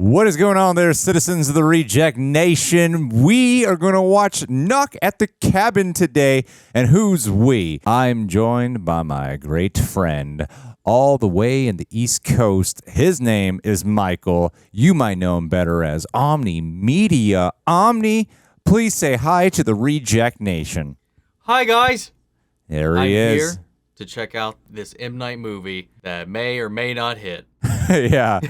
What is going on there, citizens of the Reject Nation? We are going to watch Knock at the Cabin today. And who's we? I'm joined by my great friend all the way in the East Coast. His name is Michael. You might know him better as Omni Media. Omni, please say hi to the Reject Nation. Hi, guys. There he is. I'm here to check out this M. Night movie that may or may not hit. Yeah.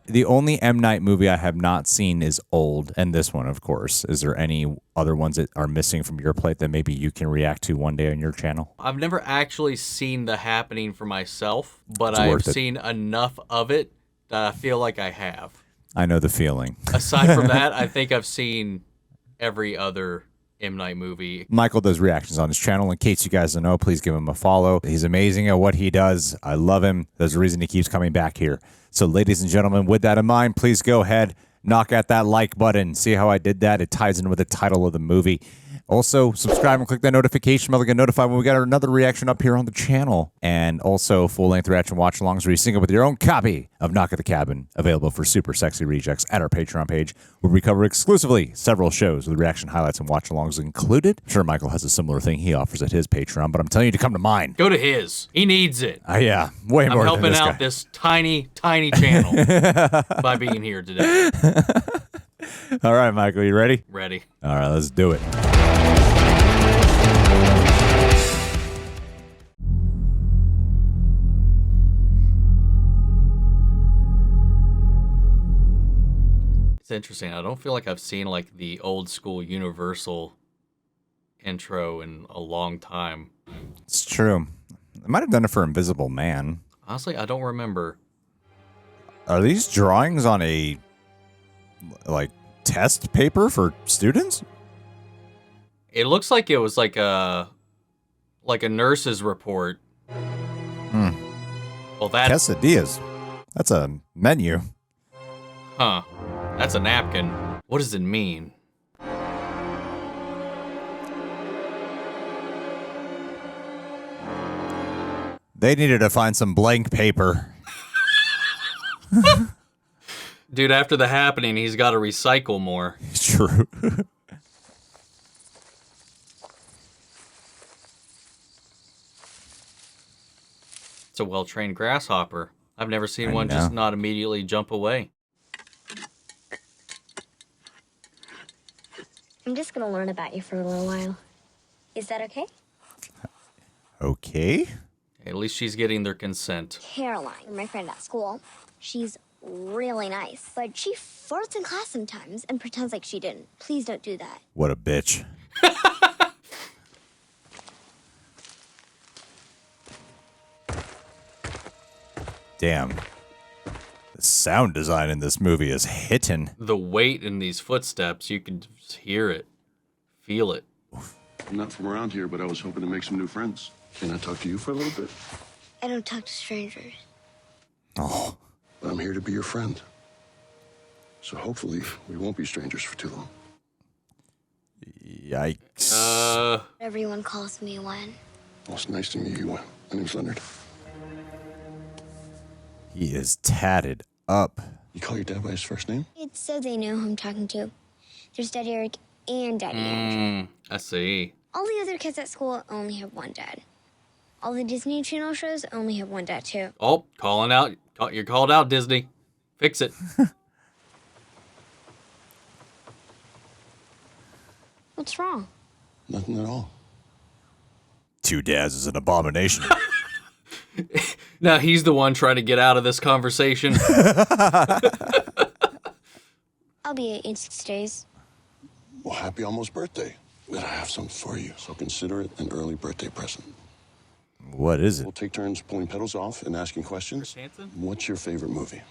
The only M. Night movie I have not seen is Old, and this one, of course. Is there any other ones that are missing from your plate that maybe you can react to one day on your channel? I've never actually seen The Happening for myself, but I've seen enough of it that I feel like I have. I know the feeling. Aside from that, I think I've seen every other M. Night movie. Michael does reactions on his channel. In case you guys don't know, please give him a follow. He's amazing at what he does. I love him. There's a reason he keeps coming back here. So ladies and gentlemen, with that in mind, please go ahead, knock at that like button. See how I did that? It ties in with the title of the movie. Also, subscribe and click that notification bell to get notified when we got another reaction up here on the channel. And also, full-length reaction watch-alongs where you sync up with your own copy of Knock at the Cabin, available for super sexy rejects at our Patreon page, where we cover exclusively several shows with reaction highlights and watch-alongs included. I'm sure Michael has a similar thing he offers at his Patreon, but I'm telling you to come to mine. Go to his. He needs it. Yeah, way more I'm than helping this out guy. this tiny, tiny channel by being here today. All right, Michael, you ready? Ready. All right, let's do it. It's interesting. I don't feel like I've seen like the old school Universal intro in a long time. It's true. I might have done it for Invisible Man. Honestly, I don't remember. Are these drawings on a, like, test paper for students? It looks like it was like a nurse's report. Well, that's Quesadillas. That's a menu. huh. That's a napkin. What does it mean? They needed to find some blank paper. Dude, after The Happening, he's got to recycle more. True. It's a well-trained grasshopper. I've never seen one just not immediately jump away. I'm just gonna learn about you for a little while. Is that okay? Okay. At least she's getting their consent. Caroline, my friend at school, she's really nice, but she farts in class sometimes and pretends like she didn't. Please don't do that. What a bitch. Damn. The sound design in this movie is hitting. The weight in these footsteps, you can just hear it, feel it. I'm not from around here, but I was hoping to make some new friends. Can I talk to you for a little bit? I don't talk to strangers. Oh. But I'm here to be your friend. So hopefully we won't be strangers for too long. Yikes. Everyone calls me Wen. Well, it's nice to meet you. My name's Leonard. He is tatted up. You call your dad by his first name? It's so they know who I'm talking to. There's Daddy Eric and Daddy Andrew. I see. All the other kids at school only have one dad. All the Disney Channel shows only have one dad, too. Oh, calling out. You're called out, Disney. Fix it. What's wrong? Nothing at all. Two dads is an abomination. Now he's the one trying to get out of this conversation. I'll be 8 in 6 days. Well, happy almost birthday. But I have something for you, so consider it an early birthday present. What is it? We'll take turns pulling petals off and asking questions. What's your favorite movie?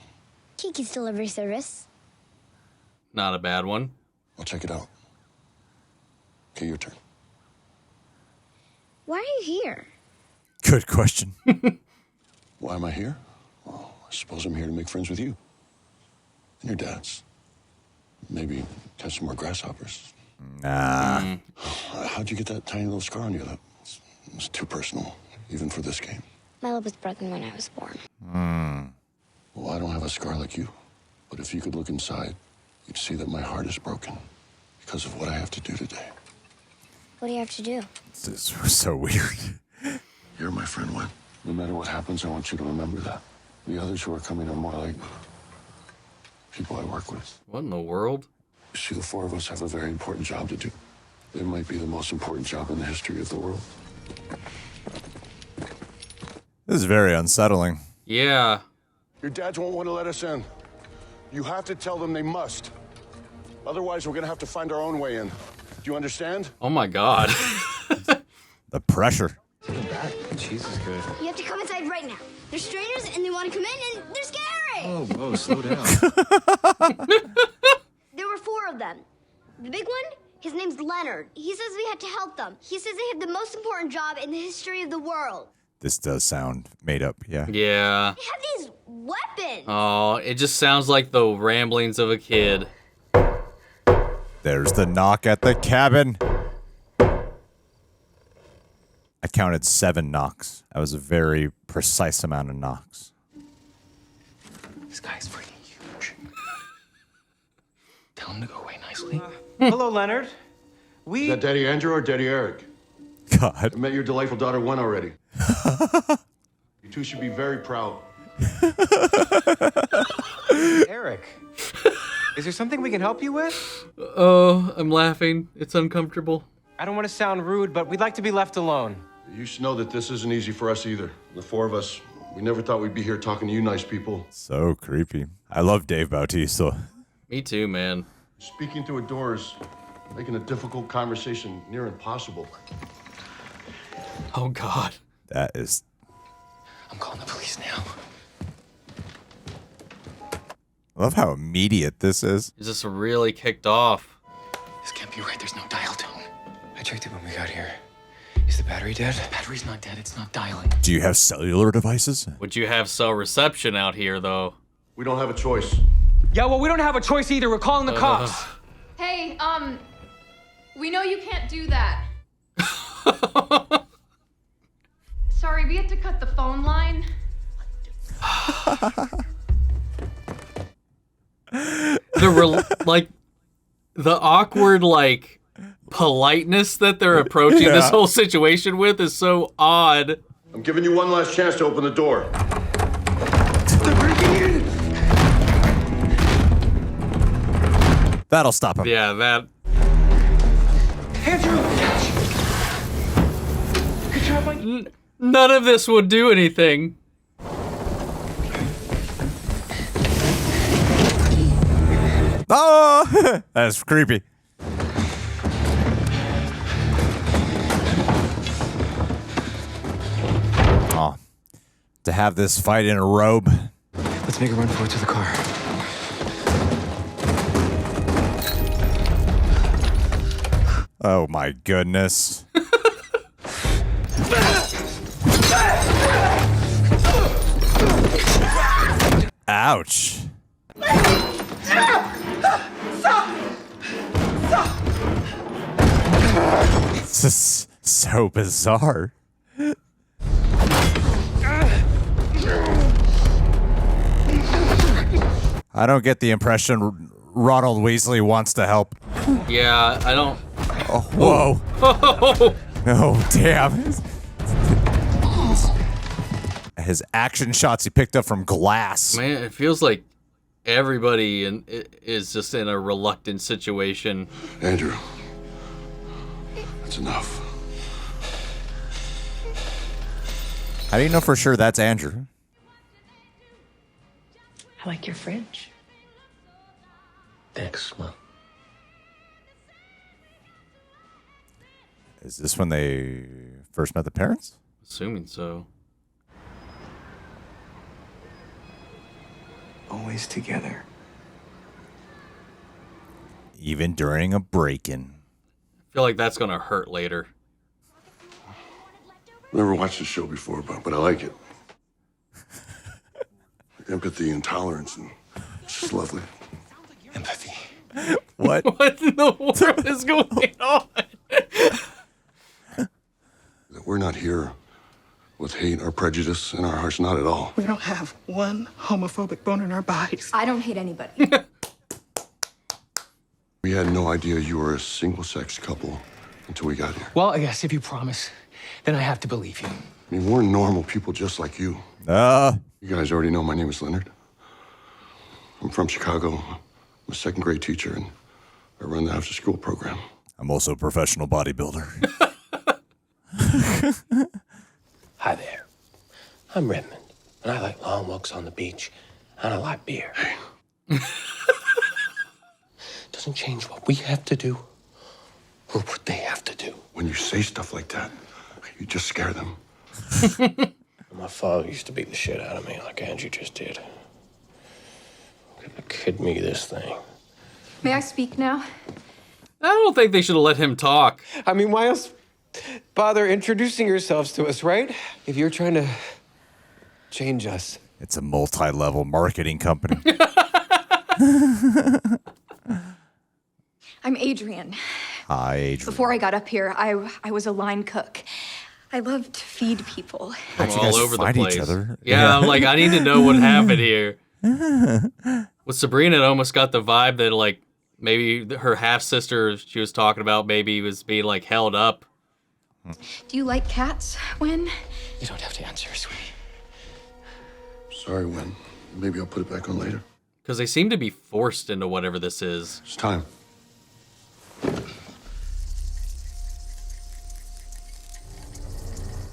Kiki's Delivery Service. Not a bad one. I'll check it out. Okay, your turn. Why are you here? Good question. Why am I here? Well, I suppose I'm here to make friends with you. And your dads. Maybe catch some more grasshoppers. Nah. How'd you get that tiny little scar on you? It's too personal, even for this game. My lip was broken when I was born. Well, I don't have a scar like you. But if you could look inside, you'd see that my heart is broken because of what I have to do today. What do you have to do? This is so weird. You're my friend, Wen. No matter what happens, I want you to remember that. The others who are coming are more like people I work with. What in the world? See, the four of us have a very important job to do. It might be the most important job in the history of the world. This is very unsettling. Yeah. Your dads won't want to let us in. You have to tell them they must. Otherwise, we're going to have to find our own way in. Do you understand? Oh my god. The pressure. Cheese is good. You have to come inside right now. They're strangers and they want to come in and they're scary. Whoa, slow down. There were 4 of them. The big one, his name's Leonard. He says we had to help them. He says they have the most important job in the history of the world. This does sound made up, yeah. Yeah. They have these weapons. Oh, it just sounds like the ramblings of a kid. There's the knock at the cabin. I counted 7 knocks. That was a very precise amount of knocks. This guy's freaking huge. Tell him to go away nicely. Hello, Leonard. Is that Daddy Andrew or Daddy Eric? God. I met your delightful daughter, Wen, already. You two should be very proud. Eric. Is there something we can help you with? Oh, I'm laughing. It's uncomfortable. I don't want to sound rude, but we'd like to be left alone. You should know that this isn't easy for us either. The 4 of us, we never thought we'd be here talking to you nice people. So creepy. I love Dave Bautista. Me too, man. Speaking through a door is making a difficult conversation near impossible. Oh god. That is... I'm calling the police now. I love how immediate this is. Is this really kicked off? This can't be right. There's no dial tone. I checked it when we got here. Is the battery dead? The battery's not dead. It's not dialing. Do you have cellular devices? Would you have cell reception out here, though? We don't have a choice. Yeah, well, we don't have a choice either. We're calling the cops. Hey, we know you can't do that. Sorry, we had to cut the phone line. The awkward, politeness that they're approaching this whole situation with is so odd. I'm giving you one last chance to open the door. That'll stop him. Yeah, that... Andrew! Good job, Mike. None of this would do anything. Oh! That's creepy. Oh. To have this fight in a robe. Let's make a run for it to the car. Oh my goodness. Ouch. This is so bizarre. I don't get the impression Ronald Weasley wants to help. Yeah, I don't... Oh, whoa. Oh, damn. His action shots he picked up from glass. Man, it feels like everybody is just in a reluctant situation. Andrew, that's enough. How do you know for sure that's Andrew? I like your fridge. Thanks, Mom. Is this when they first met the parents? Assuming so. Always together. Even during a break-in. I feel like that's gonna hurt later. Never watched the show before, but I like it. Empathy and tolerance, and it's just lovely. Empathy. What? What in the world is going on? That we're not here with hate or prejudice in our hearts, not at all. We don't have one homophobic bone in our bodies. I don't hate anybody. We had no idea you were a single-sex couple until we got here. Well, I guess if you promise, then I have to believe you. I mean, we're normal people just like you. You guys already know my name is Leonard. I'm from Chicago. I'm a second-grade teacher, and I run the after-school program. I'm also a professional bodybuilder. Hi there. I'm Redmond, and I like long walks on the beach, and I like beer. Doesn't change what we have to do or what they have to do. When you say stuff like that, you just scare them. My father used to beat the shit out of me like Angie just did. Kid me this thing. May I speak now? I don't think they should have let him talk. I mean, why else bother introducing yourselves to us, right? If you're trying to change us. It's a multi-level marketing company. I'm Adrian. Hi, Adrian. Before I got up here, I was a line cook. I love to feed people. I'm you all guys over the find each place. other? Yeah, I'm like, I need to know what happened here. With Sabrina, it almost got the vibe that, like, maybe her half-sister she was talking about maybe was being, like, held up. Do you like cats, Win? You don't have to answer, sweetie. Sorry, Wen. Maybe I'll put it back on later. Because they seem to be forced into whatever this is. It's time.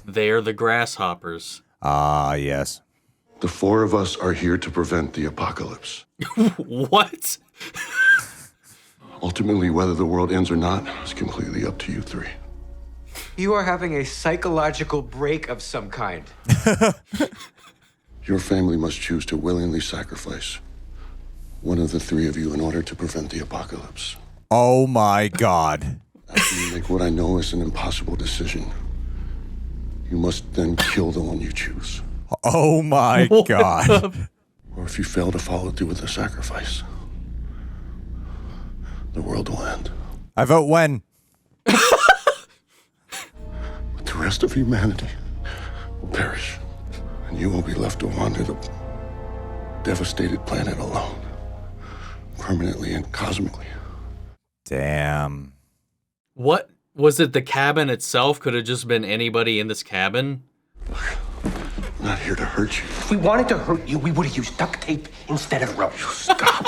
They're the grasshoppers. Ah, yes. The four of us are here to prevent the apocalypse. What? Ultimately, whether the world ends or not is completely up to you three. You are having a psychological break of some kind. Your family must choose to willingly sacrifice one of the three of you in order to prevent the apocalypse. Oh my God. After you make what I know is an impossible decision, you must then kill the one you choose. Oh my God. Or if you fail to follow through with the sacrifice, the world will end. I vote when. But the rest of humanity will perish, and you will be left to wander the devastated planet alone, permanently and cosmically. Damn. What? Was it the cabin itself? Could have just been anybody in this cabin? I'm not here to hurt you. If we wanted to hurt you, we would have used duct tape instead of rope. Stop.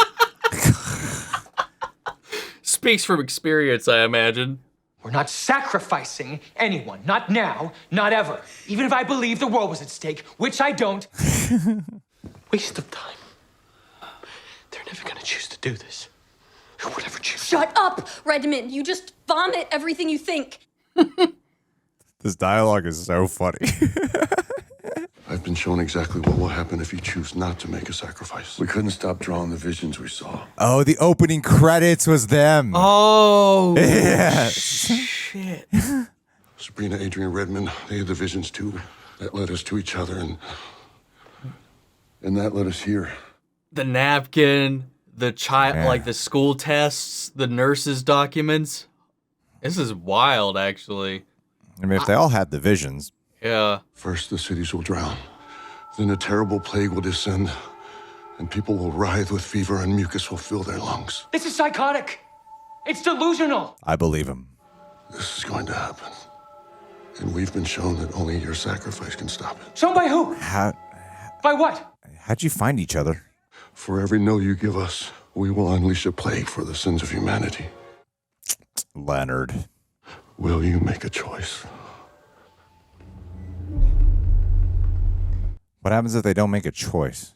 Speaks from experience, I imagine. We're not sacrificing anyone. Not now, not ever. Even if I believe the world was at stake, which I don't. Waste of time. They're never gonna choose to do this. Who would ever choose? Shut up, Redmond. You just vomit everything you think. This dialogue is so funny. I've been shown exactly what will happen if you choose not to make a sacrifice. We couldn't stop drawing the visions we saw. Oh, the opening credits was them. Oh, yes. shit. Sabrina, Adrian, Redmond, they had the visions too. That led us to each other, and that led us here. The napkin, the child, like the school tests, the nurses' documents. This is wild, actually. I mean, if they all had the visions. Yeah. First, the cities will drown. Then a terrible plague will descend, and people will writhe with fever, and mucus will fill their lungs. This is psychotic. It's delusional. I believe him. This is going to happen. And we've been shown that only your sacrifice can stop it. Shown by who? By what? How'd you find each other? For every no you give us, we will unleash a plague for the sins of humanity. Leonard. Will you make a choice? What happens if they don't make a choice?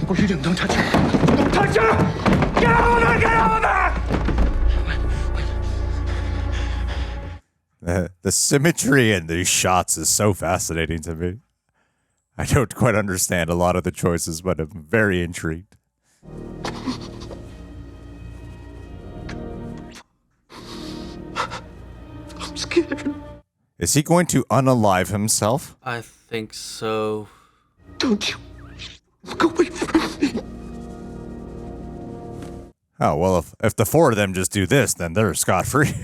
What are you doing? Don't touch her. Don't touch her! Get over! Get over! The symmetry in these shots is so fascinating to me. I don't quite understand a lot of the choices, but I'm very intrigued. I'm scared. Is he going to unalive himself? I think so. Don't you look away from me. Oh, well, if the four of them just do this, then they're scot-free.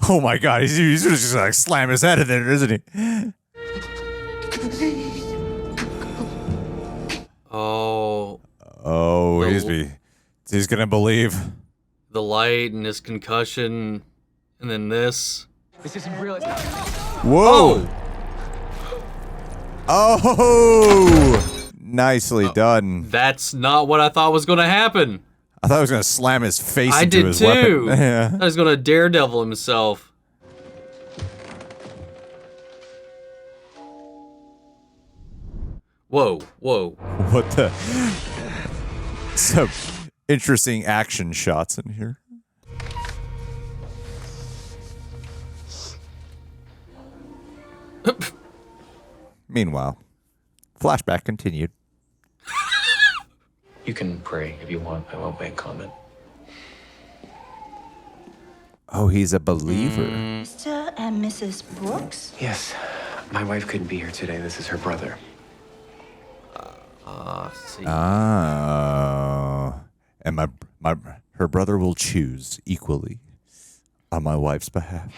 Oh my God, he's just like slam his head in there, isn't he? Oh. Oh, he's gonna believe. The light and his concussion, and then this. This isn't real. Whoa! Oh! Nicely done. That's not what I thought was going to happen. I thought he was gonna slam his face I into did his too. weapon. Yeah. I thought he was going to daredevil himself. Whoa, whoa. What the? Some interesting action shots in here. Meanwhile, flashback continued. You can pray if you want. I won't make comment. Oh, he's a believer. Mr. and Mrs. Brooks? Yes, my wife couldn't be here today. This is her brother. See. Oh. And her brother will choose equally on my wife's behalf.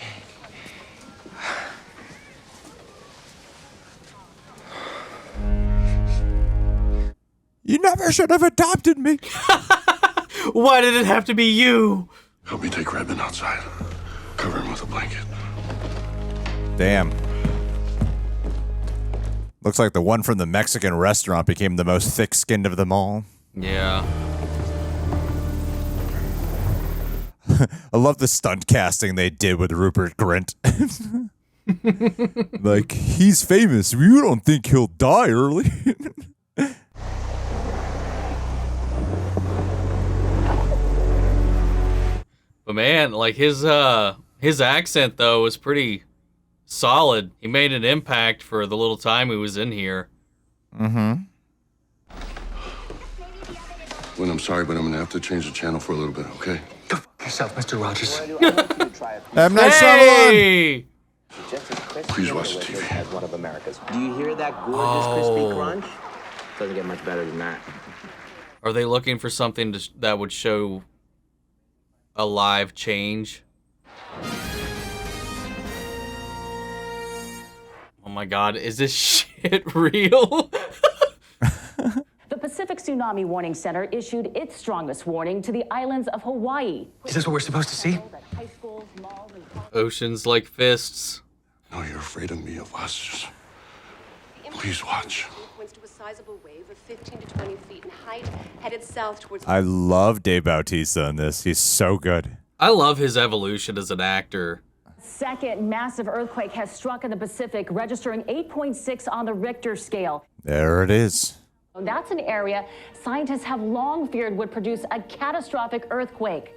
You never should have adopted me. Why did it have to be you? Help me take Redmond outside. Cover him with a blanket. Damn. Looks like the one from the Mexican restaurant became the most thick-skinned of them all. Yeah. I love the stunt casting they did with Rupert Grint. Like, he's famous. You don't think he'll die early? But man, like his accent though was pretty solid. He made an impact for the little time he was in here. Mm-hmm. Lynn, I'm sorry, but I'm gonna have to change the channel for a little bit, okay? Go f yourself, Mr. Rogers. M. Night Shyamalan! Hey! Please watch the TV. As one of America's. Do you hear that gorgeous crispy crunch? Doesn't get much better than that. Are they looking for something that would show a live change? Oh my God, is this shit real? The Pacific Tsunami Warning Center issued its strongest warning to the islands of Hawaii. Is this what we're supposed to see? Oceans like fists. No, you're afraid of me, of us. Just please watch. To a sizable wave of 15 to 20 feet in height, headed south towards. I love Dave Bautista in this. He's so good. I love his evolution as an actor. Second massive earthquake has struck in the Pacific, registering 8.6 on the Richter scale. There it is. That's an area scientists have long feared would produce a catastrophic earthquake.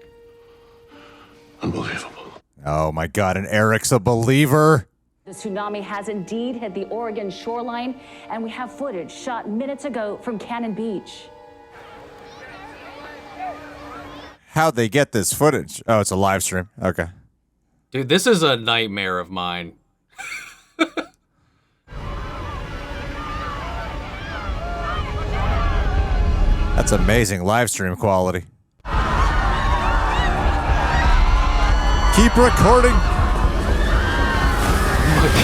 Unbelievable. Oh my God, and Eric's a believer. The tsunami has indeed hit the Oregon shoreline, and we have footage shot minutes ago from Cannon Beach. How'd they get this footage? Oh, it's a live stream. Okay. Dude, this is a nightmare of mine. That's amazing live stream quality. Keep recording.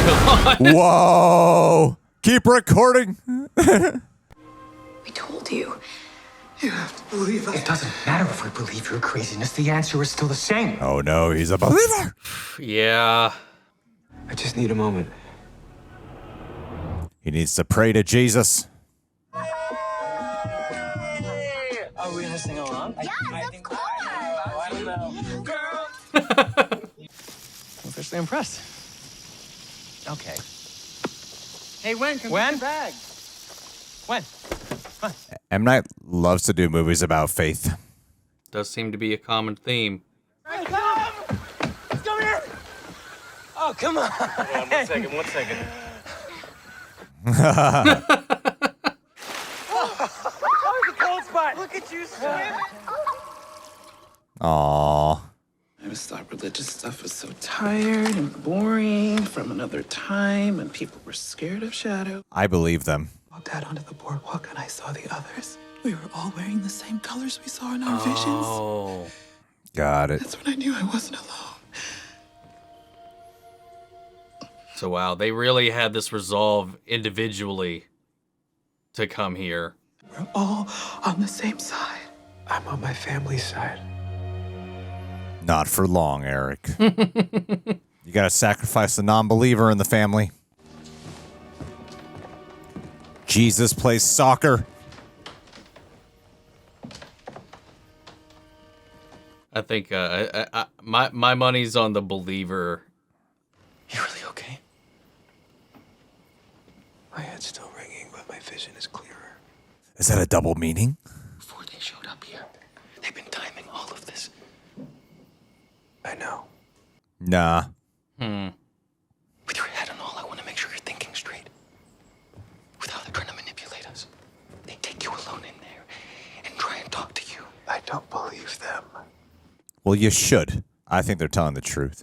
Oh my God. Whoa. Keep recording. We told you. You have to believe us. It doesn't matter if we believe your craziness. The answer is still the same. Oh no, he's a believer. Yeah. I just need a moment. He needs to pray to Jesus. Are we gonna sing along? Yes, of course. I don't know. Girl. I'm officially impressed. Okay. Hey, when? When? Bag. When? M. Night loves to do movies about faith. Does seem to be a common theme. Come! Come here! Oh, come on. One second. Oh, it's a cold spot. Look at you swim. Aww. I just thought religious stuff was so tired and boring from another time, and people were scared of shadow. I believe them. I walked out onto the boardwalk and I saw the others. We were all wearing the same colors we saw in our Oh. visions. Got it. That's when I knew I wasn't alone. So wow, they really had this resolve individually to come here. We're all on the same side. I'm on my family's side. Not for long, Eric. You gotta sacrifice the non-believer in the family. Jesus plays soccer. I think my money's on the believer. You really okay? My head's still ringing, but my vision is clearer. Is that a double meaning? Before they showed up here, they've been timing all of this. I know. Nah. With your head and all, I want to make sure you're thinking straight. With how they're trying to manipulate us. They take you alone in there and try and talk to you. I don't believe them. Well, you should. I think they're telling the truth.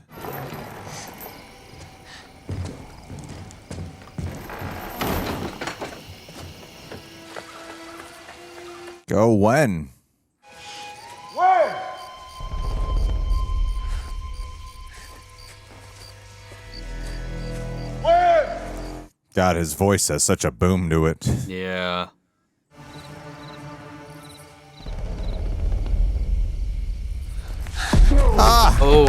Go when? When? God, his voice has such a boom to it. Yeah. Ah! Oh.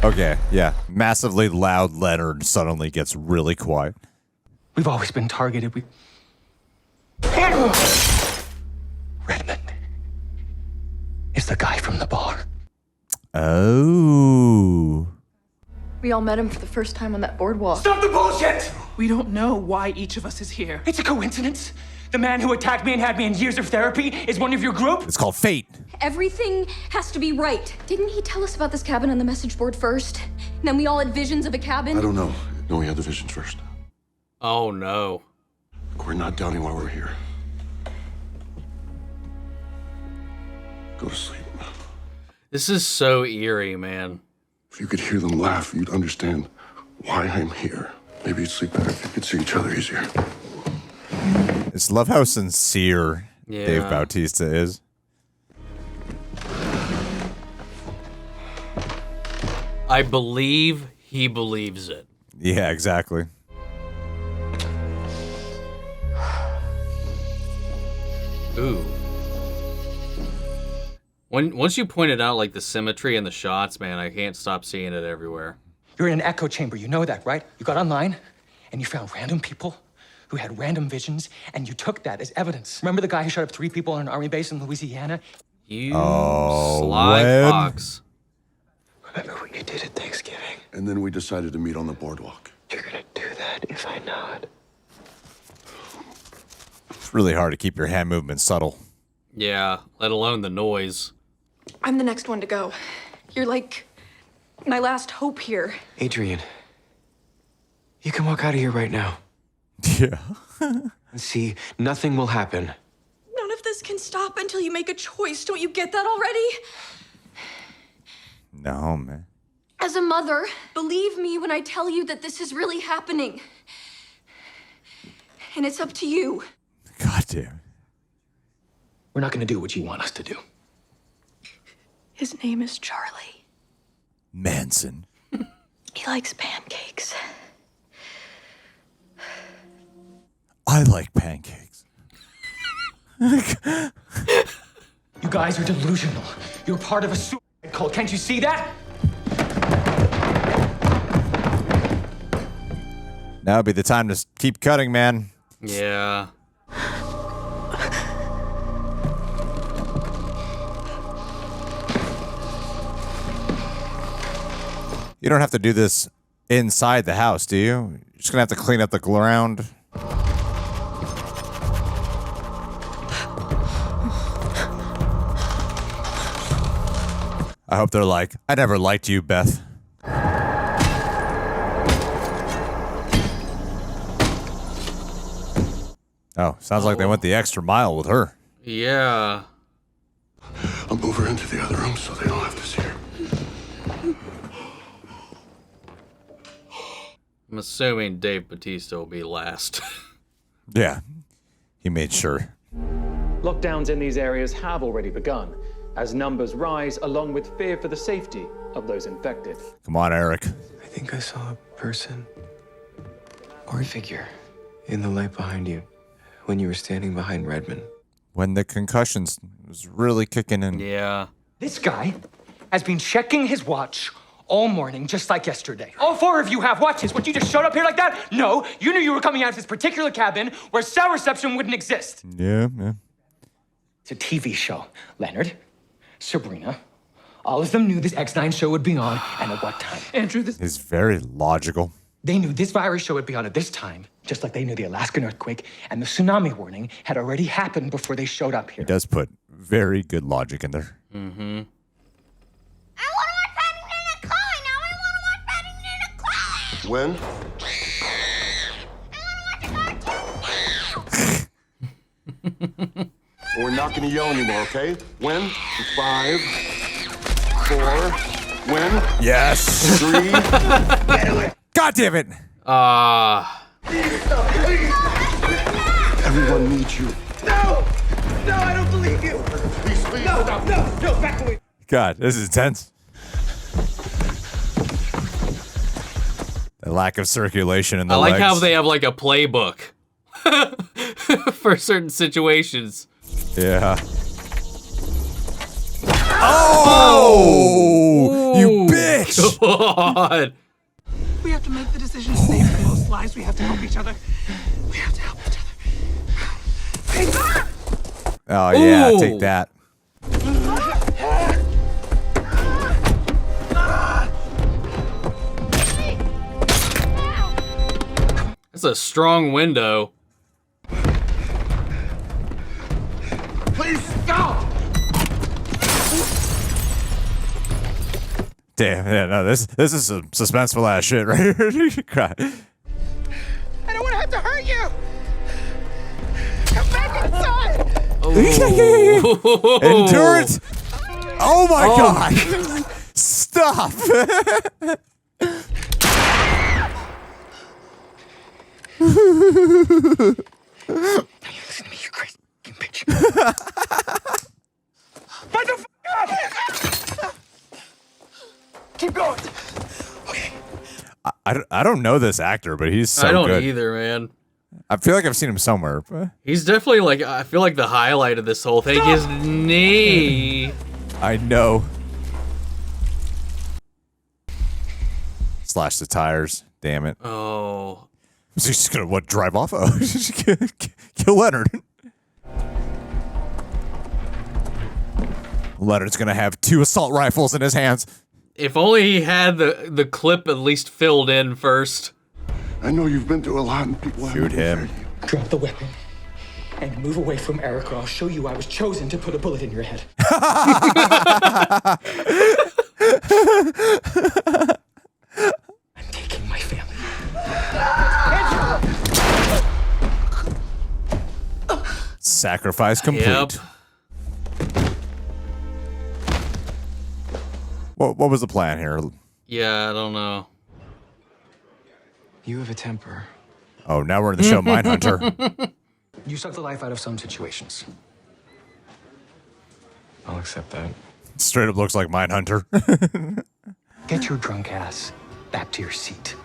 Okay, yeah. Massively loud Leonard suddenly gets really quiet. We've always been targeted. Redmond is the guy from the bar. Oh. We all met him for the first time on that boardwalk. Stop the bullshit! We don't know why each of us is here. It's a coincidence. The man who attacked me and had me in years of therapy is one of your group? It's called fate. Everything has to be right. Didn't he tell us about this cabin on the message board first? And then we all had visions of a cabin? I don't know. No, we had the visions first. Oh no. We're not doubting why we're here. Go to sleep. This is so eerie, man. If you could hear them laugh, you'd understand why I'm here. Maybe you'd sleep better if you could see each other easier. It's love how sincere Dave Bautista is. I believe he believes it. Yeah, exactly. Ooh. Once you pointed out like the symmetry and the shots, man, I can't stop seeing it everywhere. You're in an echo chamber, you know that, right? You got online and you found random people who had random visions and you took that as evidence. Remember the guy who shot up 3 people on an army base in Louisiana? You sly fox. Remember when you did at Thanksgiving? And then we decided to meet on the boardwalk. You're gonna do that if I nod. It's really hard to keep your hand movements subtle. Yeah, let alone the noise. I'm the next one to go. You're like my last hope here. Adrian, you can walk out of here right now. Yeah. And see, nothing will happen. None of this can stop until you make a choice. Don't you get that already? No, man. As a mother, believe me when I tell you that this is really happening. And it's up to you. God damn. We're not gonna do what you want us to do. His name is Charlie. Manson. He likes pancakes. I like pancakes. You guys are delusional. You're part of a suicide cult. Can't you see that? Now would be the time to keep cutting, man. Yeah. You don't have to do this inside the house, do you? You're just gonna have to clean up the ground. I hope they're like, I never liked you, Beth. Oh, sounds like they went the extra mile with her. Yeah. I'll move her into the other room so they don't have to see her. I'm assuming Dave Bautista will be last. Yeah, he made sure. Lockdowns in these areas have already begun, as numbers rise along with fear for the safety of those infected. Come on, Eric. I think I saw a person Or a figure in the light behind you when you were standing behind Redmond. When the concussions was really kicking in. Yeah. This guy has been checking his watch all morning, just like yesterday. All four of you have watches. What, you just showed up here like that? No, you knew you were coming out of this particular cabin where cell reception wouldn't exist. Yeah. It's a TV show. Leonard, Sabrina, all of them knew this X9 show would be on and at what time. Andrew, this... He's very logical. They knew this virus show would be on at this time, just like they knew the Alaskan earthquake and the tsunami warning had already happened before they showed up here. He does put very good logic in there. Mm-hmm. When? We're not gonna yell anymore, okay? When? 5, 4, when? Yes. 3. God damn it. Everyone needs you. No! No, I don't believe you! Please. No, back away! God, this is intense. The lack of circulation in the I like legs. how they have like a playbook for certain situations. Yeah. Oh! You bitch! God. We have to make the decision to save the most lives. We have to help each other. We have to help each other. Oh, yeah, Ooh. take that. That's a strong window. Please stop! Damn, yeah, no, this is some suspenseful ass shit right here. Cry. I don't want to have to hurt you. Come back inside. Endurance. Oh my God. Stop. Listen to me, you crazy bitch. What the fuck? Keep going. Okay. I don't know this actor, but he's so I don't good. either, man. I feel like I've seen him somewhere. He's definitely like, I feel like the highlight of this whole thing is knee. I know. Slash the tires. Damn it. Oh. Is he just gonna drive off? Oh, kill Leonard. Leonard's gonna have 2 assault rifles in his hands. If only he had the clip at least filled in first. I know you've been through a lot and people Shoot him. Drop the weapon and move away from Eric, or I'll show you I was chosen to put a bullet in your head. I'm taking my family. Sacrifice complete. Yep. What was the plan here? Yeah, I don't know. You have a temper. Oh, now we're in the show Mindhunter. You suck the life out of some situations. I'll accept that. Straight up looks like Mindhunter. Get your drunk ass back to your seat.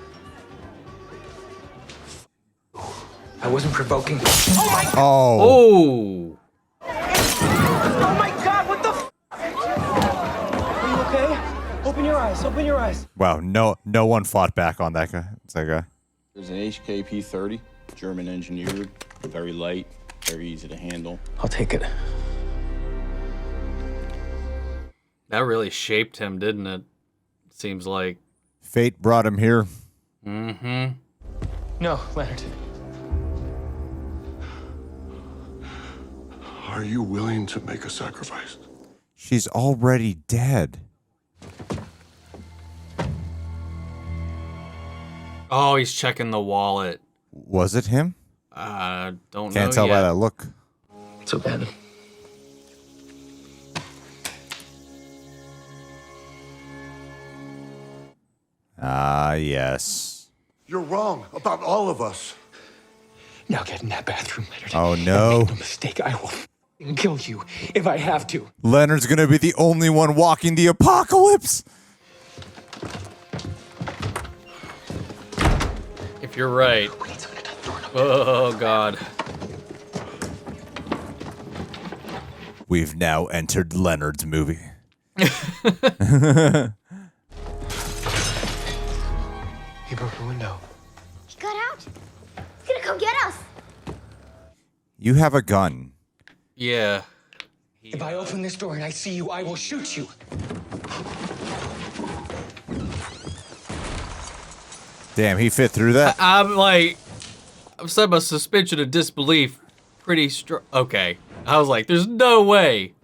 I wasn't provoking. Oh my God! Oh. Oh my God! What the? Are you okay? Open your eyes. Open your eyes. Wow, no one fought back on that guy. It's like a... There's an HKP-30, German engineered, very light, very easy to handle. I'll take it. That really shaped him, didn't it? Seems like. Fate brought him here. Mm-hmm. No, Leonard. Are you willing to make a sacrifice? She's already dead. Oh, he's checking the wallet. Was it him? Don't know. Can't tell yet. by that look. So Ben. Ah, yes. You're wrong about all of us. Now get in that bathroom, Leonard. Oh, no. Make no mistake, I will f***ing kill you if I have to. Leonard's gonna be the only one walking the apocalypse. If you're right. Oh, God. We've now entered Leonard's movie. He broke the window. He got out. He's gonna come get us. You have a gun. Yeah. If I open this door and I see you, I will shoot you. Damn, he fit through that. I'm set my suspension of disbelief pretty strong. Okay. I was like, there's no way.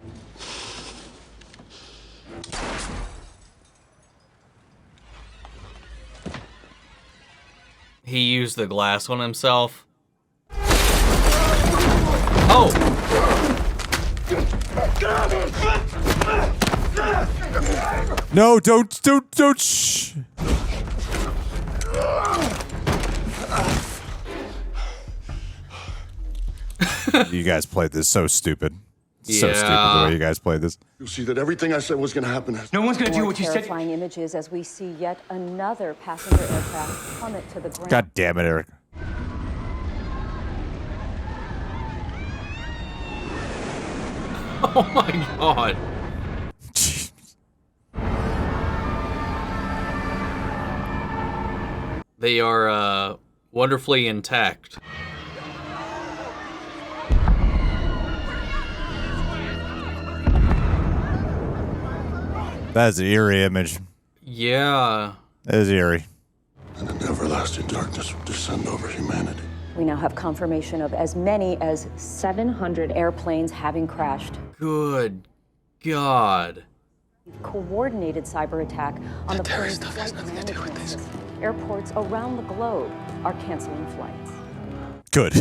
He used the glass on himself. Oh! No, don't. Shh. You guys played this so stupid. So stupid the way you guys played this. You'll see that everything I said was going to happen. No one's going to do what you said. Terrifying images as we see yet another passenger aircraft plummet to the ground. God damn it, Eric. Oh my God. They are wonderfully intact. That is an eerie image. Yeah. That is eerie. And an everlasting darkness will descend over humanity. We now have confirmation of as many as 700 airplanes having crashed. Good God. Coordinated cyber attack on the plane's flight management system. Airports around the globe are canceling flights. Good.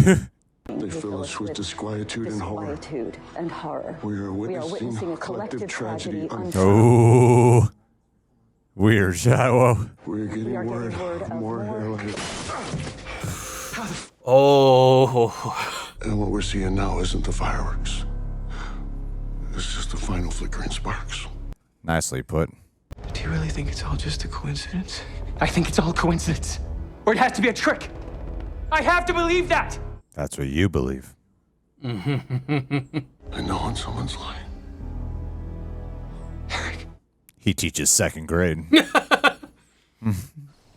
They fill us with disquietude and horror. Disquietude and horror. We are witnessing a collective tragedy. Oh, weird. Whoa. We're getting word of more airlines. Oh. And what we're seeing now isn't the fireworks. It's just the final flickering sparks. Nicely put. Do you really think it's all just a coincidence? I think it's all coincidence. Or it has to be a trick. I have to believe that. That's what you believe. I know when someone's lying. He teaches second grade.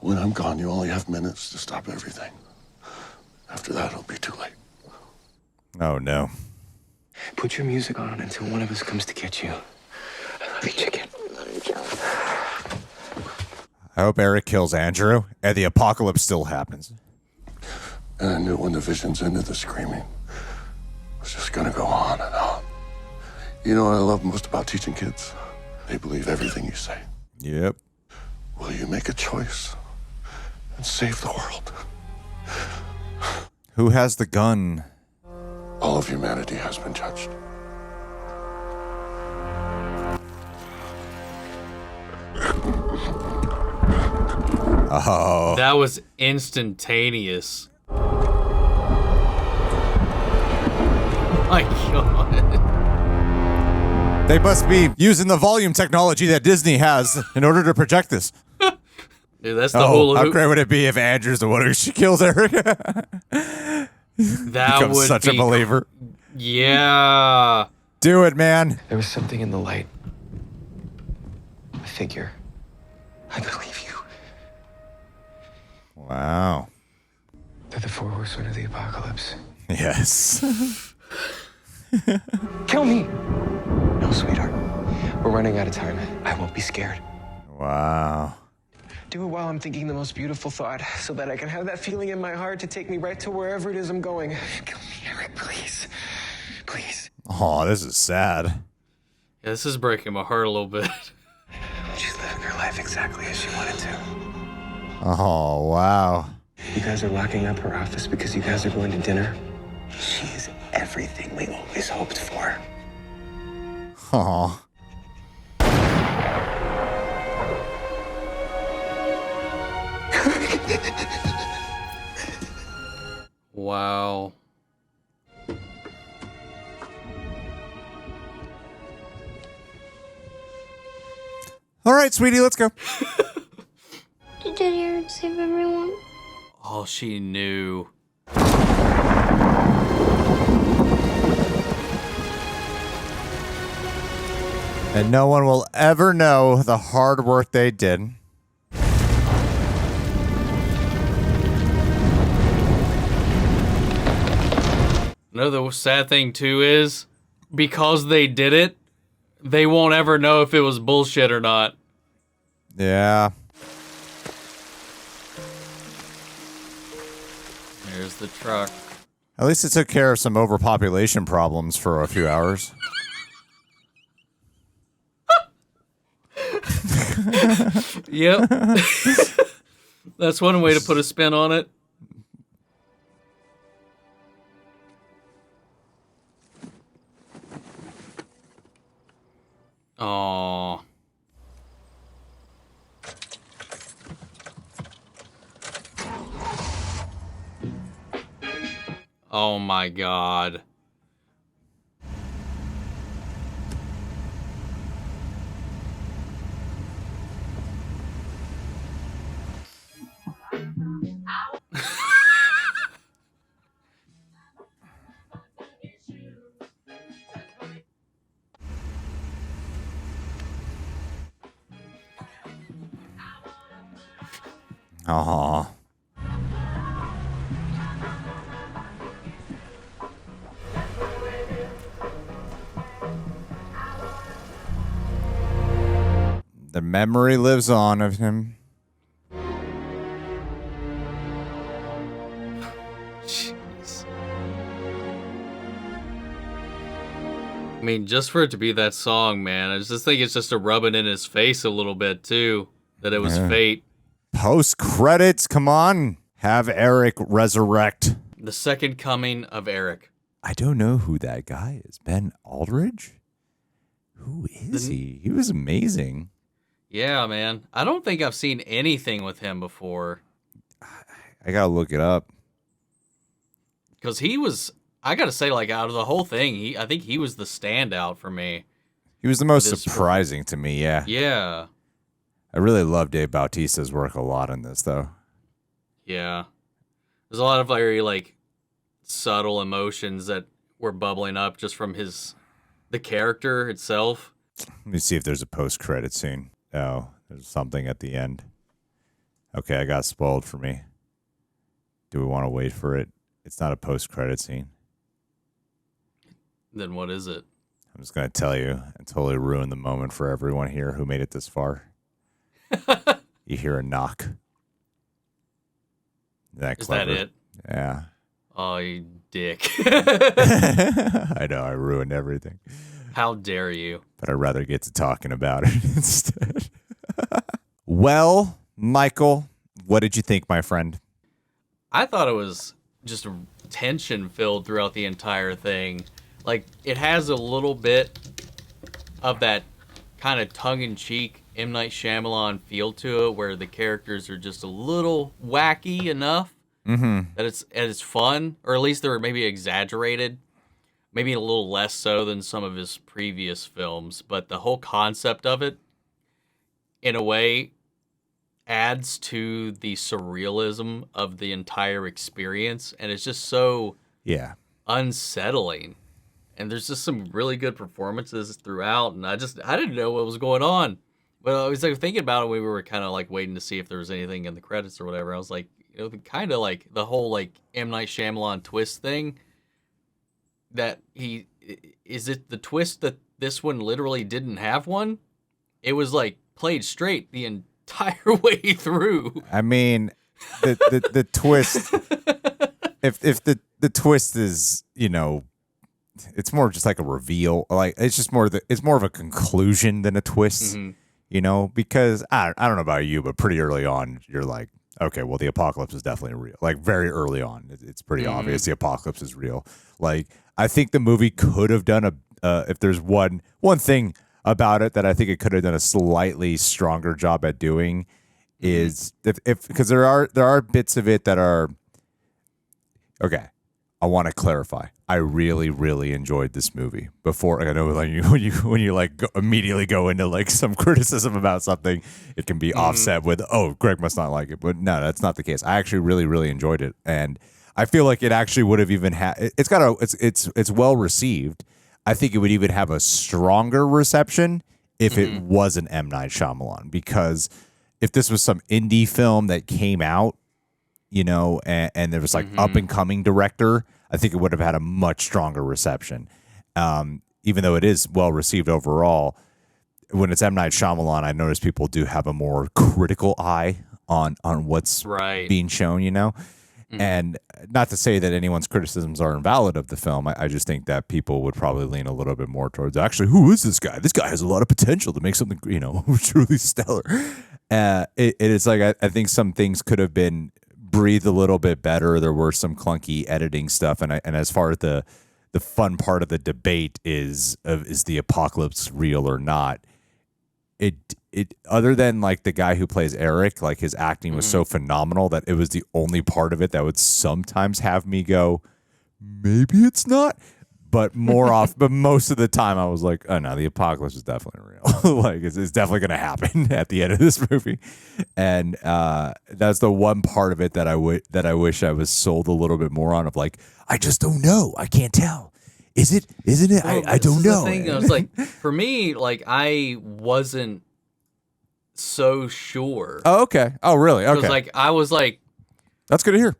When I'm gone, you only have minutes to stop everything. After that, it'll be too late. Oh, no. Put your music on until one of us comes to get you. I love you, chicken. I hope Eric kills Andrew and the apocalypse still happens. And I knew when the visions ended, the screaming was just gonna go on and on. You know what I love most about teaching kids? They believe everything you say. Yep. Will you make a choice and save the world? Who has the gun? All of humanity has been judged. Oh. That was instantaneous. My God. They must be using the volume technology that Disney has in order to project this. Dude, that's the whole. How great would it be if Andrew's the one who kills Eric? That becomes would such be a believer. Yeah. Do it, man. There was something in the light. A figure. I believe you. Wow. They're the four horsemen of the apocalypse. Yes. Kill me. No, sweetheart. We're running out of time. I won't be scared. Wow. Do it while I'm thinking the most beautiful thought, so that I can have that feeling in my heart to take me right to wherever it is I'm going. Kill me, Eric, please. Please. Oh, this is sad. Yeah, this is breaking my heart a little bit. She's living her life exactly as she wanted to. Oh, wow. You guys are locking up her office because you guys are going to dinner. She is everything we always hoped for. Oh. Wow. All right, sweetie, let's go. Did Daddy Eric save everyone? Oh, she knew. And no one will ever know the hard work they did. No, the sad thing too is because they did it, they won't ever know if it was bullshit or not. Yeah. There's the truck. At least it took care of some overpopulation problems for a few hours. Yep. That's one way to put a spin on it. Aww. Oh my god. Aw. The memory lives on of him. Jeez. I mean, just for it to be that song, man, I just think it's just a rubbing in his face a little bit, too, that it was fate. Post credits, come on. Have Eric resurrect. The second coming of Eric. I don't know who that guy is. Ben Aldridge? Who is he? He was amazing. Yeah, man. I don't think I've seen anything with him before. I gotta look it up. Because he was, I gotta say, like, out of the whole thing, I think he was the standout for me. He was the most surprising to me, yeah. Yeah. I really love Dave Bautista's work a lot in this, though. Yeah. There's a lot of very, like, subtle emotions that were bubbling up just from the character itself. Let me see if there's a post-credit scene. Oh, there's something at the end. Okay, I got spoiled for me. Do we want to wait for it? It's not a post-credit scene. Then what is it? I'm just going to tell you and totally ruin the moment for everyone here who made it this far. You hear a knock. Is that it? Yeah. Oh, you dick. I know, I ruined everything. How dare you? But I'd rather get to talking about it instead. Well, Michael, what did you think, my friend? I thought it was just tension-filled throughout the entire thing. Like, it has a little bit of that kind of tongue-in-cheek M. Night Shyamalan feel to it, where the characters are just a little wacky enough that it's fun, or at least they're maybe exaggerated, maybe a little less so than some of his previous films. But the whole concept of it, in a way, adds to the surrealism of the entire experience, and it's just so unsettling. And there's just some really good performances throughout, and I didn't know what was going on. But I was like thinking about it when we were kind of like waiting to see if there was anything in the credits or whatever. I was like, you know, kind of like the whole like M. Night Shyamalan twist thing. That is it the twist that this one literally didn't have one? It was like played straight the entire way through. I mean, the twist. if the twist is, you know, it's more just like a reveal. Like it's just it's more of a conclusion than a twist. You know, because I don't know about you, but pretty early on, you're like, okay, well, the apocalypse is definitely real. Like very early on, it's pretty obvious the apocalypse is real. Like I think the movie could have done if there's one thing about it that I think it could have done a slightly stronger job at doing is if because there are bits of it that are okay. I want to clarify. I really, really enjoyed this movie. Before, I know like when you like immediately go into like some criticism about something, it can be offset with, oh, Greg must not like it. But no, that's not the case. I actually really, really enjoyed it, and I feel like it actually would have even had. It's well received. I think it would even have a stronger reception if it was an M. Night Shyamalan, because if this was some indie film that came out, you know, and there was like up and coming director, I think it would have had a much stronger reception. Even though it is well received overall, when it's M. Night Shyamalan, I notice people do have a more critical eye on what's being shown, you know. And not to say that anyone's criticisms are invalid of the film. I just think that people would probably lean a little bit more towards, actually, who is this guy? This guy has a lot of potential to make something, you know, truly stellar. It is like, I think some things could have been breathed a little bit better. There were some clunky editing stuff. And as far as the fun part of the debate is the apocalypse real or not? It other than like the guy who plays Eric, like his acting was so phenomenal that it was the only part of it that would sometimes have me go, maybe it's not. But but most of the time I was like, oh no, the apocalypse is definitely real. Like it's definitely going to happen at the end of this movie. And that's the one part of it that I wish I was sold a little bit more on, of like, I just don't know. I can't tell. Is it? Isn't it? Well, I don't know. The thing, it's like, for me, like, I wasn't so sure. Oh, okay. Oh, really? Okay. Like, I was like, that's good to hear.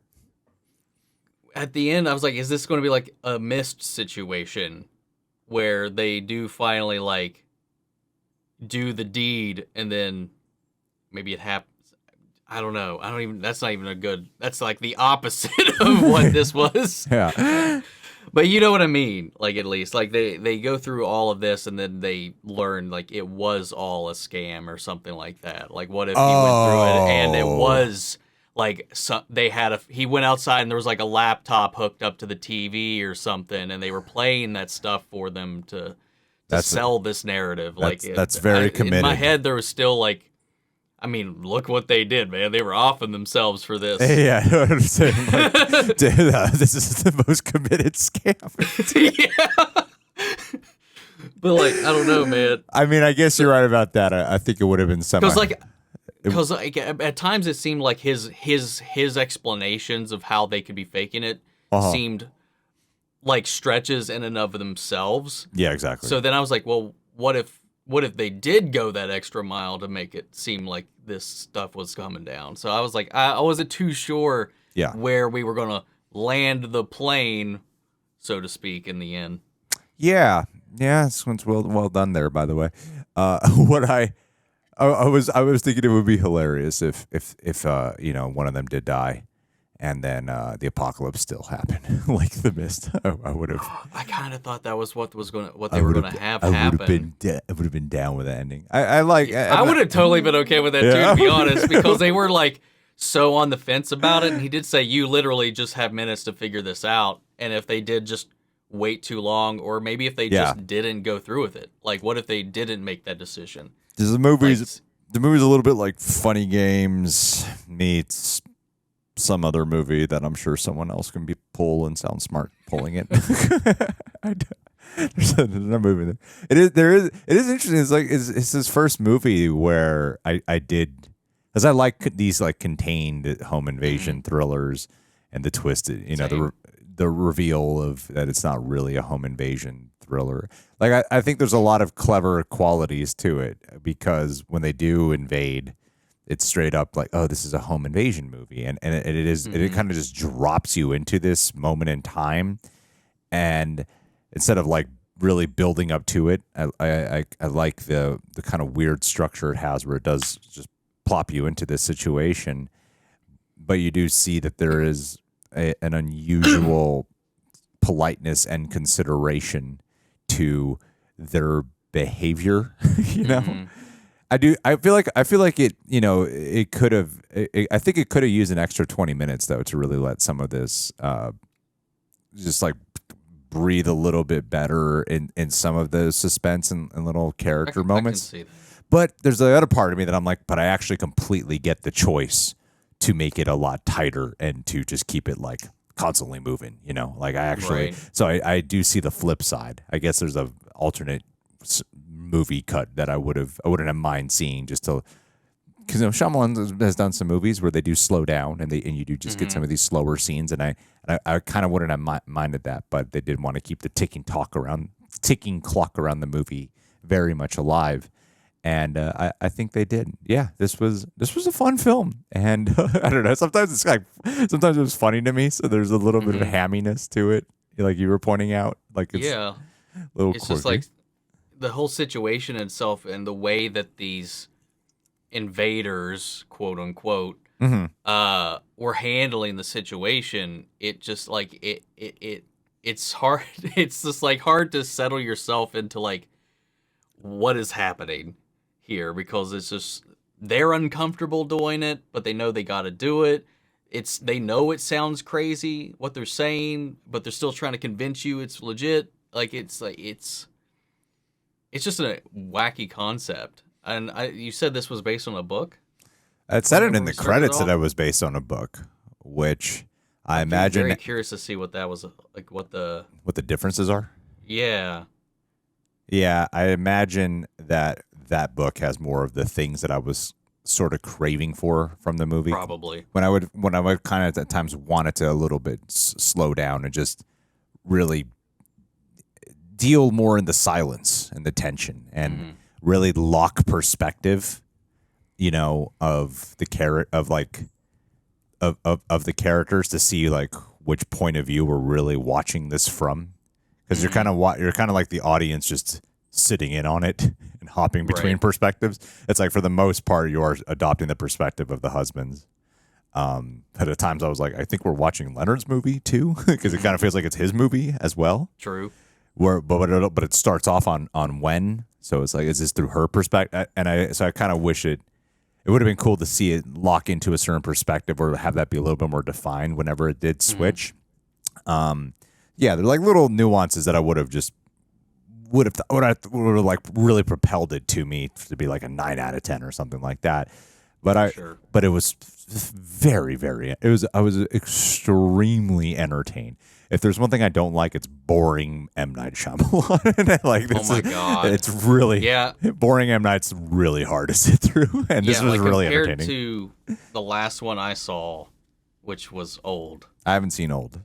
At the end, I was like, is this going to be like a Mist situation where they do finally like do the deed and then maybe it happens? I don't know. That's not even a good, that's like the opposite of what this was. Yeah. But you know what I mean? Like, at least, like, they go through all of this and then they learn, like, it was all a scam or something like that. Like, what if he went through it and it was, like, he went outside and there was, like, a laptop hooked up to the TV or something, and they were playing that stuff for them to sell this narrative. That's very committed. In my head, there was still, like, I mean, look what they did, man. They were offing themselves for this. Yeah, I know what I'm saying. Like, dude, this is the most committed scam. Yeah. But, like, I don't know, man. I mean, I guess you're right about that. I think it would have been something. Because at times it seemed like his explanations of how they could be faking it seemed like stretches in and of themselves. Yeah, exactly. So then I was like, well, what if they did go that extra mile to make it seem like this stuff was coming down? So I was like, I wasn't too sure where we were going to land the plane, so to speak, in the end. Yeah. This one's well done there, by the way. What I was thinking, it would be hilarious if you know, one of them did die, and then the apocalypse still happened, like The Mist. I would have. I kind of thought that was what they were going to have happen. I would have been down with the ending. I would have totally been okay with that too, to be honest, because they were like so on the fence about it, and he did say you literally just have minutes to figure this out, and if they did just wait too long, or maybe if they just didn't go through with it, like what if they didn't make that decision? The movie's a little bit like Funny Games meets some other movie that I'm sure someone else can and sound smart pulling it. There's another movie there. It is interesting. It's like it's his first movie where I did, because I like these like contained home invasion thrillers, and the twist, you know, the reveal of that it's not really a home invasion thriller. Like I think there's a lot of clever qualities to it, because when they do invade, it's straight up like, oh, this is a home invasion movie, and it is it kind of just drops you into this moment in time, and instead of like really building up to it, I like the kind of weird structure it has, where it does just plop you into this situation, but you do see that there is an unusual politeness and consideration to their behavior, you know. I feel like it, you know, it could have, I think it could have used an extra 20 minutes though to really let some of this just like breathe a little bit better in some of the suspense and little character moments. I can see that. But there's the other part of me that I'm like, but I actually completely get the choice to make it a lot tighter and to just keep it like constantly moving, you know, like I actually, Right. so I do see the flip side. I guess there's a alternate movie cut that I wouldn't have mind seeing just to, because Shyamalan has done some movies where they do slow down and you do just get some of these slower scenes, and I kind of wouldn't have minded that, but they did want to keep the ticking clock around the movie very much alive, and I think they did. Yeah, this was a fun film, and I don't know. Sometimes it was funny to me, so there's a little bit of hamminess to it, like you were pointing out. Like it's yeah, a little it's quirky. just like the whole situation itself and the way that these invaders, quote unquote, were handling the situation. It just like it's hard. It's just like hard to settle yourself into like what is happening here, because it's just they're uncomfortable doing it, but they know they got to do it. They know it sounds crazy what they're saying, but they're still trying to convince you it's legit. It's just a wacky concept. And you said this was based on a book? It said it in the credits that it was based on a book, which I imagine. I'm very curious to see what that was like. What the differences are. Yeah. Yeah, I imagine that book has more of the things that I was sort of craving for from the movie. Probably. When I would kind of at times want it to a little bit slow down and just really deal more in the silence and the tension and really lock perspective, you know, of the of the characters to see like which point of view we're really watching this from, because you're kind of like the audience just sitting in on it and hopping between perspectives. It's like for the most part you are adopting the perspective of the husbands. At times I was like, I think we're watching Leonard's movie too, because it kind of feels like it's his movie as well. True. But it starts off on when, so it's like, is this through her perspective? And I kind of wish it would have been cool to see it lock into a certain perspective or have that be a little bit more defined whenever it did switch. Yeah, they're like little nuances that I would have like really propelled it to me to be like a 9 out of 10 or something like that. But but it was I was extremely entertained. If there's one thing I don't like, it's boring M. Night Shyamalan. Like this, oh my god, it's really boring. M. Night's really hard to sit through, and this was really compared entertaining. To the last one I saw, which was Old. I haven't seen Old.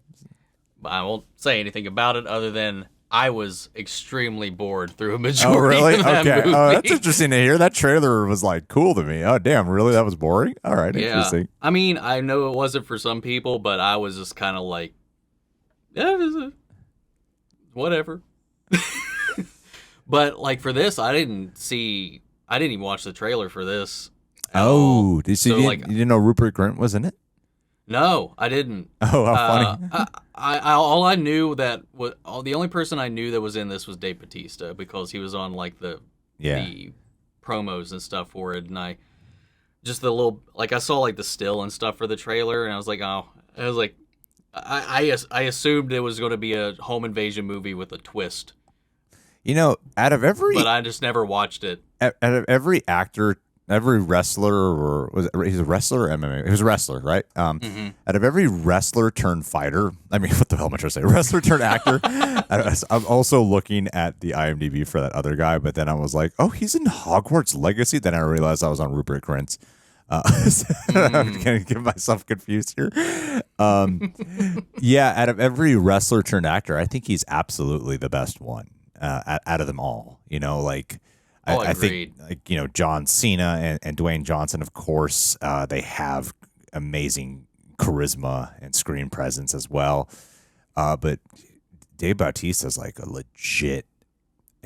I won't say anything about it other than I was extremely bored through a majority really? of that Okay. movie. Oh, that's interesting to hear. That trailer was like cool to me. Oh, damn, really? That was boring? All right, interesting. I mean, I know it wasn't for some people, but I was just kind of like, yeah, whatever. But like for this, I didn't even watch the trailer for this. Oh, did you see? So, You didn't know Rupert Grint was in it? No, I didn't. Oh, how funny! The only person I knew that was in this was Dave Bautista, because he was on like the promos and stuff for it, and I saw like the still and stuff for the trailer, and I was like, I assumed it was going to be a home invasion movie with a twist. You know, out of every, but I just never watched it. Out of every actor, every wrestler, he's a wrestler or MMA? He was a wrestler, right? Out of every wrestler turned fighter, I mean, what the hell am I trying to say? Wrestler turned actor. I'm also looking at the IMDb for that other guy, but then I was like, oh, he's in Hogwarts Legacy. Then I realized I was on Rupert Grint's. I'm going to get myself confused here. Yeah, out of every wrestler turned actor, I think he's absolutely the best one out of them all. You know, like I think, like, you know, John Cena and Dwayne Johnson, of course, they have amazing charisma and screen presence as well. But Dave Bautista is like a legit.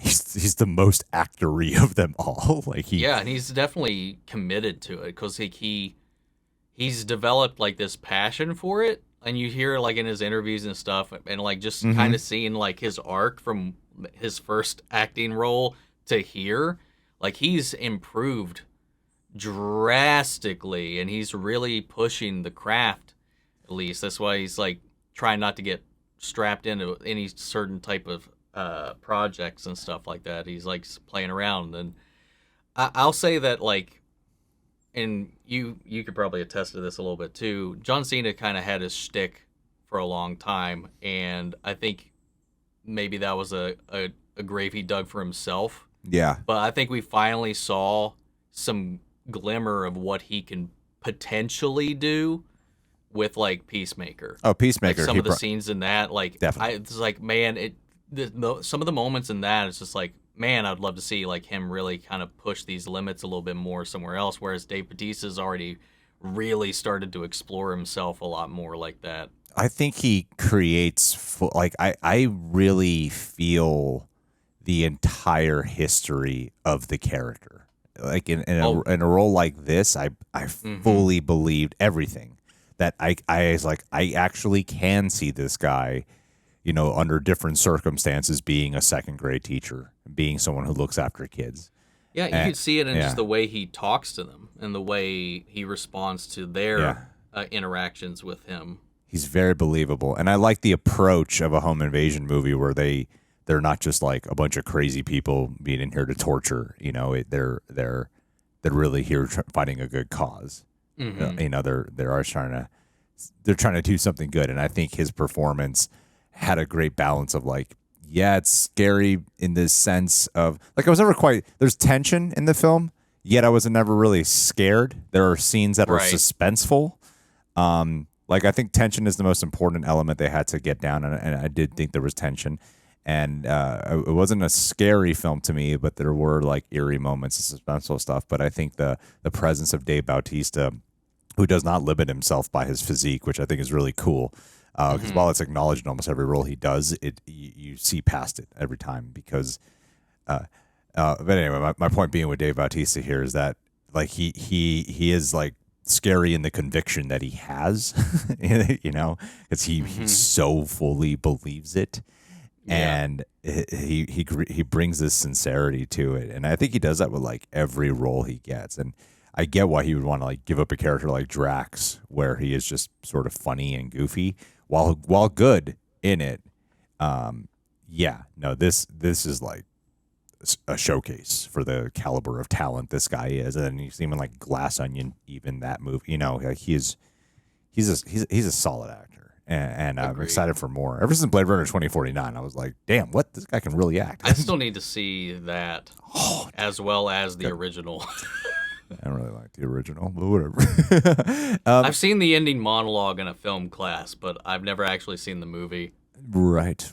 He's the most actor-y of them all. And he's definitely committed to it, because he's developed like this passion for it, and you hear like in his interviews and stuff, and like just kind of seeing like his arc from his first acting role to here, like he's improved drastically, and he's really pushing the craft. At least that's why he's like trying not to get strapped into any certain type of projects and stuff like that. He's like playing around, and I'll say that, like, and you could probably attest to this a little bit too. John Cena kind of had his shtick for a long time, and I think maybe that was a grave he dug for himself. Yeah. But I think we finally saw some glimmer of what he can potentially do with like Peacemaker. Oh, Peacemaker. Like some of the scenes in that, like Definitely. it's like, man, some of the moments in that, it's just like, man, I'd love to see like him really kind of push these limits a little bit more somewhere else. Whereas Dave Bautista's already really started to explore himself a lot more like that. I think he creates I really feel the entire history of the character. Like in a role like this, I fully believed everything that I was like, I actually can see this guy, you know, under different circumstances being a second grade teacher, being someone who looks after kids. Yeah, you could see it in just the way he talks to them and the way he responds to their interactions with him. He's very believable, and I like the approach of a home invasion movie where they're not just like a bunch of crazy people being in here to torture. You know, they're really here fighting a good cause. Mm-hmm. You know, they're trying to do something good, and I think his performance had a great balance of like, yeah, it's scary in this sense of like I was never quite. There's tension in the film, yet I was never really scared. There are scenes that are suspenseful. Like I think tension is the most important element they had to get down, and I did think there was tension. And it wasn't a scary film to me, but there were like eerie moments of suspenseful stuff. But I think the presence of Dave Bautista, who does not limit himself by his physique, which I think is really cool, because while it's acknowledged in almost every role he does, you see past it every time. Because, but anyway, my point being with Dave Bautista here is that like he is like scary in the conviction that he has, you know, because he so fully believes it. And he brings this sincerity to it, and I think he does that with like every role he gets. And I get why he would want to like give up a character like Drax, where he is just sort of funny and goofy while good in it. This is like a showcase for the caliber of talent this guy is, and you see him in like Glass Onion, even that movie. You know, like he's a solid actor. And I'm excited for more. Ever since Blade Runner 2049, I was like, damn, what? This guy can really act. I still need to see that as well as the original. I don't really like the original, but whatever. I've seen the ending monologue in a film class, but I've never actually seen the movie. Right.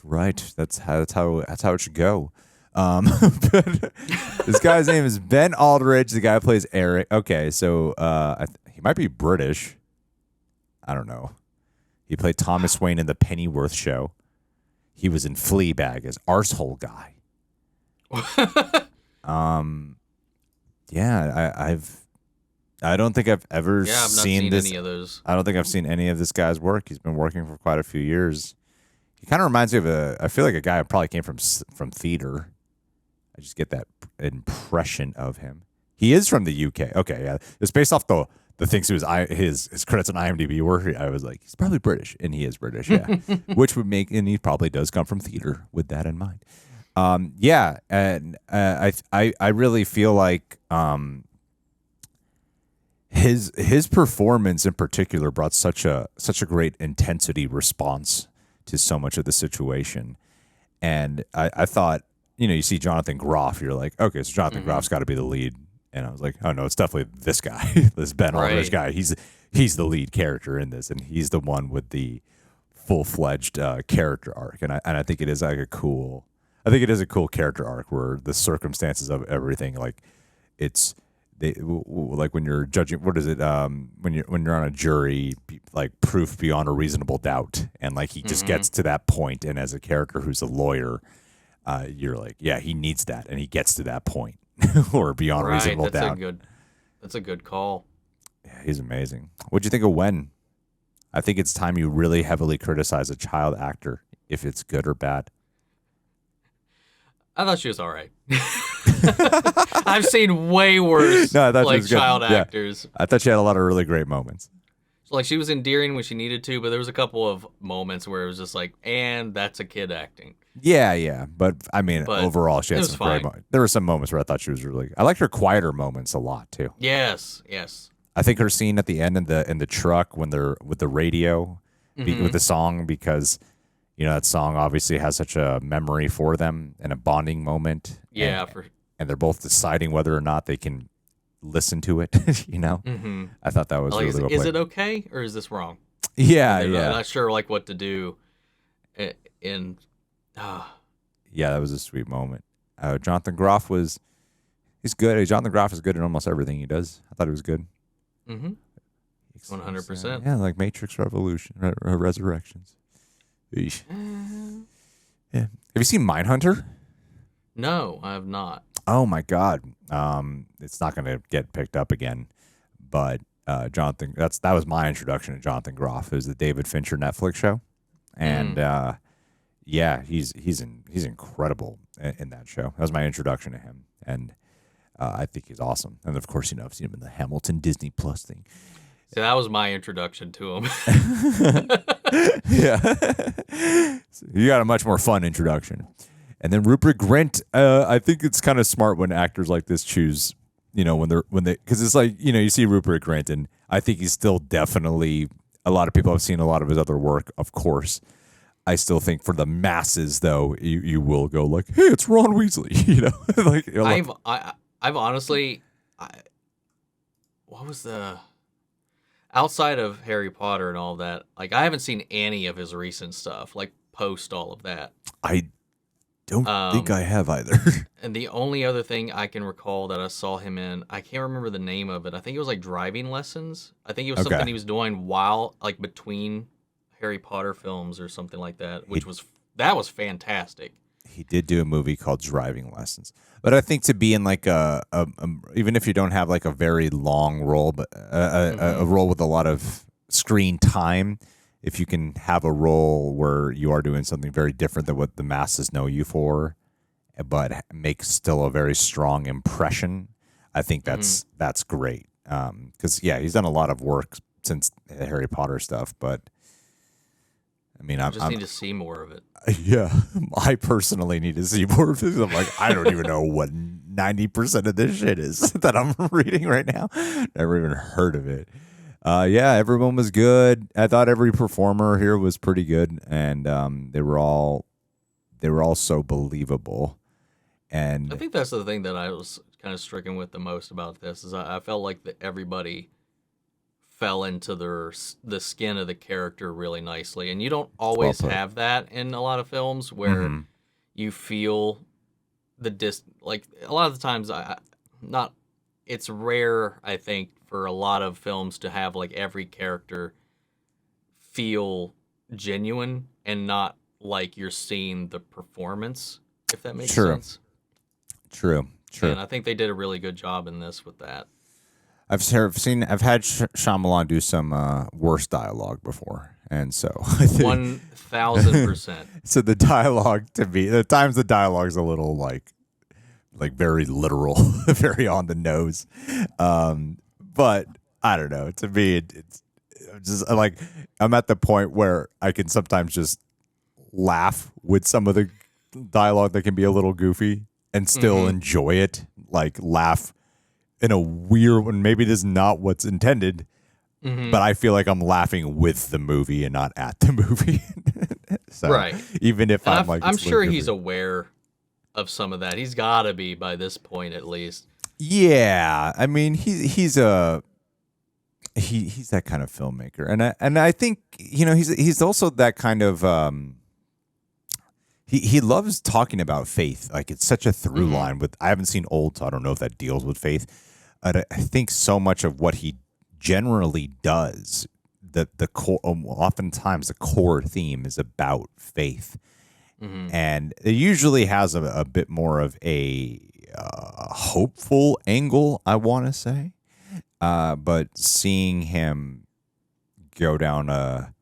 That's how it should go. But this guy's name is Ben Aldridge. The guy who plays Eric. Okay, so he might be British. I don't know. He played Thomas Wayne in The Pennyworth Show. He was in Fleabag as Arsehole Guy. I don't think I've ever seen this. Any of those. I don't think I've seen any of this guy's work. He's been working for quite a few years. He kind of reminds me of I feel like a guy who probably came from theater. I just get that impression of him. He is from the UK. Okay, yeah. It's based off the things his credits on IMDb were. I was like, he's probably British, and he is British, yeah. Which would make, and he probably does come from theater with that in mind. And I really feel like his performance in particular brought such a great intensity response to so much of the situation, and I thought, you know, you see Jonathan Groff, you're like, okay, so Jonathan Groff's got to be the lead. And I was like, oh, no, it's definitely this guy, this Ben Aldridge guy. He's the lead character in this, and he's the one with the full-fledged character arc. And I think it is like a cool character arc where the circumstances of everything, like like when you're judging, what is it? When you're on a jury, like proof beyond a reasonable doubt, and like he just gets to that point, and as a character who's a lawyer, you're like, yeah, he needs that, and he gets to that point. Or beyond reasonable doubt. That's a good call. Yeah, he's amazing. What'd you think of Wen? I think it's time you really heavily criticize a child actor if it's good or bad. I thought she was all right. I've seen way worse child actors. I thought she had a lot of really great moments. So, like, she was endearing when she needed to, but there was a couple of moments where it was just like, and that's a kid acting. Yeah. But I mean, overall, she had some great moments. There were some moments where I thought she was really. I liked her quieter moments a lot too. Yes. I think her scene at the end in the truck when they're with the radio, with the song, because that song obviously has such a memory for them and a bonding moment. Yeah, and they're both deciding whether or not they can listen to it. I thought that was really well Is played. it okay or is this wrong? Yeah, I'm yeah. not sure what to do. Yeah, that was a sweet moment. Jonathan Groff he's good. Jonathan Groff is good in almost everything he does. I thought he was good. 100%. Yeah, like Matrix Resurrections. Eesh. Yeah. Have you seen Mindhunter? No, I have not. Oh my God. It's not going to get picked up again, but Jonathan, that was my introduction to Jonathan Groff. It was the David Fincher Netflix show, and yeah, he's incredible in that show. That was my introduction to him, and I think he's awesome. And of course, I've seen him in the Hamilton Disney Plus thing. See, that was my introduction to him. Yeah, you got a much more fun introduction. And then Rupert Grint, I think it's kind of smart when actors like this choose, when they, because it's like, you see Rupert Grint, and I think he's still definitely, a lot of people have seen a lot of his other work, of course. I still think for the masses, though, you will go like, hey, it's Ron Weasley, I've honestly, what was the, outside of Harry Potter and all that, like, I haven't seen any of his recent stuff, like, post all of that. I don't think I have either. And the only other thing I can recall that I saw him in, I can't remember the name of it. I think it was like driving lessons. I think it was something he was doing between Harry Potter films or something like that, that was fantastic. He did do a movie called Driving Lessons, but I think to be in like a even if you don't have like a very long role, but a role with a lot of screen time, if you can have a role where you are doing something very different than what the masses know you for, but make still a very strong impression, I think that's great. Because he's done a lot of work since the Harry Potter stuff, but I mean, I just need to see more of it. Yeah, I personally need to see more of it. I'm like, I don't even know what 90% of this shit is that I'm reading right now. Never even heard of it. Yeah, everyone was good. I thought every performer here was pretty good, and they were all so believable. And I think that's the thing that I was kind of stricken with the most about this is I felt like that everybody fell into the skin of the character really nicely, and you don't always have that in a lot of films where you feel like a lot of the times it's rare, I think, for a lot of films to have like every character feel genuine and not like you're seeing the performance, if that makes sense. True. And I think they did a really good job in this with that. I've had Shyamalan do some worse dialogue before, and so 1,000%. So the dialogue to me, at times the dialogue's a little like very literal, very on the nose. But I don't know. To me, it's just like I'm at the point where I can sometimes just laugh with some of the dialogue that can be a little goofy and still enjoy it, like laugh in a weird one. Maybe it is not what's intended, but I feel like I'm laughing with the movie and not at the movie. So, right. Even if I'm sure he's aware of some of that. He's got to be by this point at least. Yeah, I mean he's that kind of filmmaker, and I think he's also that kind of he loves talking about faith. Like it's such a through line with. I haven't seen Old, so I don't know if that deals with faith. I think so much of what he generally does, the core, oftentimes the core theme is about faith, and it usually has a bit more of a hopeful angle, I want to say, but seeing him go down a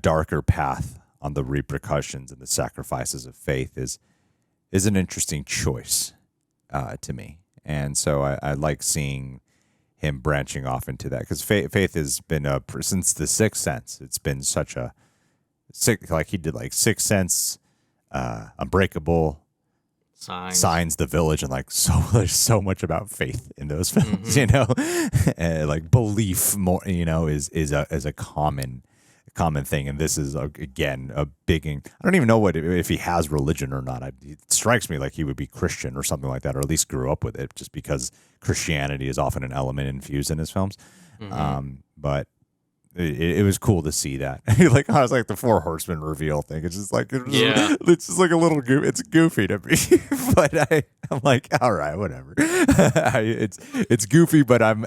darker path on the repercussions and the sacrifices of faith is an interesting choice to me. And so I like seeing him branching off into that, because faith has been since The Sixth Sense. It's been such a like he did like Sixth Sense, Unbreakable, Signs, The Village, and like there's so much about faith in those films, and like belief more, is a common common thing, and this is again a big. I don't even know if he has religion or not. It strikes me like he would be Christian or something like that, or at least grew up with it, just because Christianity is often an element infused in his films. But it was cool to see that. Like I was like the Four Horsemen reveal thing. It's just like it's just like a little it's goofy to me, but I'm like, all right, whatever. It's goofy, but I'm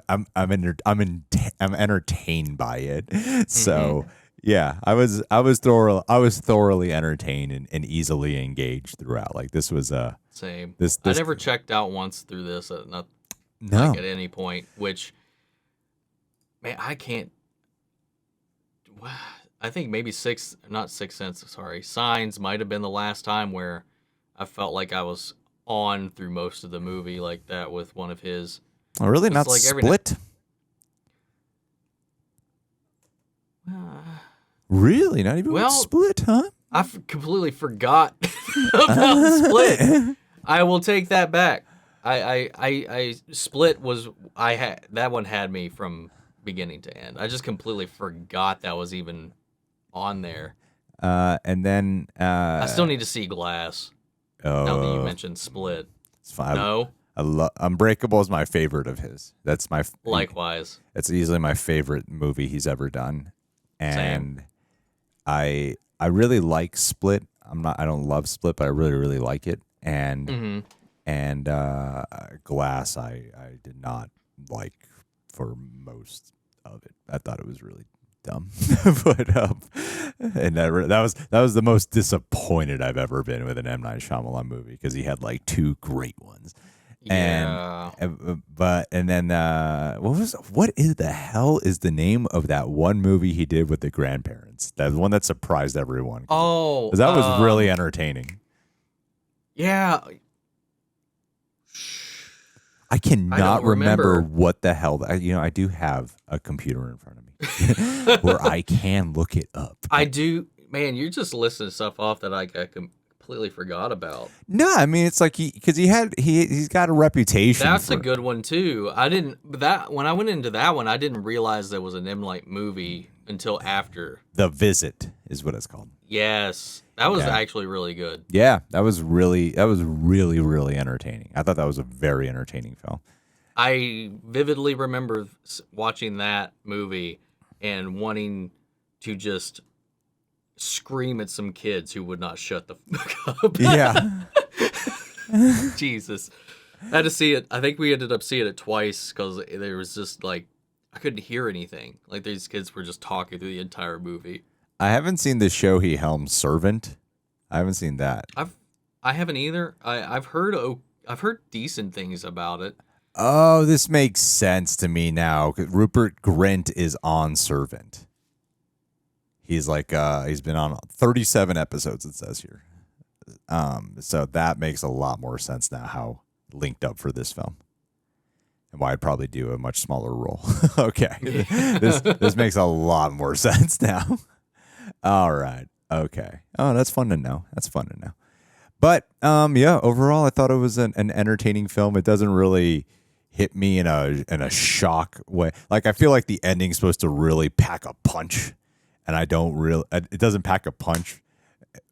entertained by it. So yeah, I was thoroughly entertained and easily engaged throughout. Like this was same. This I never checked out once through this like at any point. Which man, I can't. I think maybe Signs might have been the last time where I felt like I was on through most of the movie like that with one of his. Oh, really? Not like Split? Really? Not even with Split, huh? I completely forgot about Split. I will take that back. I Split was that one had me from beginning to end. I just completely forgot that was even on there. And then I still need to see Glass. Now that you mentioned Split. It's fine. No. Unbreakable is my favorite of his. That's my likewise. It's easily my favorite movie he's ever done. And I really like Split. I don't love Split, but I really like it. And Glass I did not like for most of it. I thought it was really dumb. But and that was the most disappointed I've ever been with an M. Night Shyamalan movie, because he had like two great ones. Yeah. And then what is the hell is the name of that one movie he did with the grandparents? That one that surprised everyone. Oh, that was really entertaining. Yeah. I cannot remember what the hell. I do have a computer in front of me where I can look it up. I do, man. You're just listing stuff off that I completely forgot about. No, I mean it's like he's got a reputation. That's a good one too. When I went into that one, I didn't realize there was an M. Night movie until after. The Visit is what it's called. Yes, that was actually really good. Yeah, that was really entertaining. I thought that was a very entertaining film. I vividly remember watching that movie and wanting to just scream at some kids who would not shut the fuck up. Yeah. Jesus. I had to see it. I think we ended up seeing it twice because there was just like, I couldn't hear anything. Like these kids were just talking through the entire movie. I haven't seen the show he helmed, Servant. I haven't seen that. I haven't either. I've heard decent things about it. Oh, this makes sense to me now. Rupert Grint is on Servant. He's like he's been on 37 episodes, it says here. So that makes a lot more sense now how linked up for this film. And why I'd probably do a much smaller role. Okay. This makes a lot more sense now. All right. Okay. Oh, that's fun to know. But overall I thought it was an entertaining film. It doesn't really hit me in a shock way. Like I feel like the ending's supposed to really pack a punch, and it doesn't pack a punch.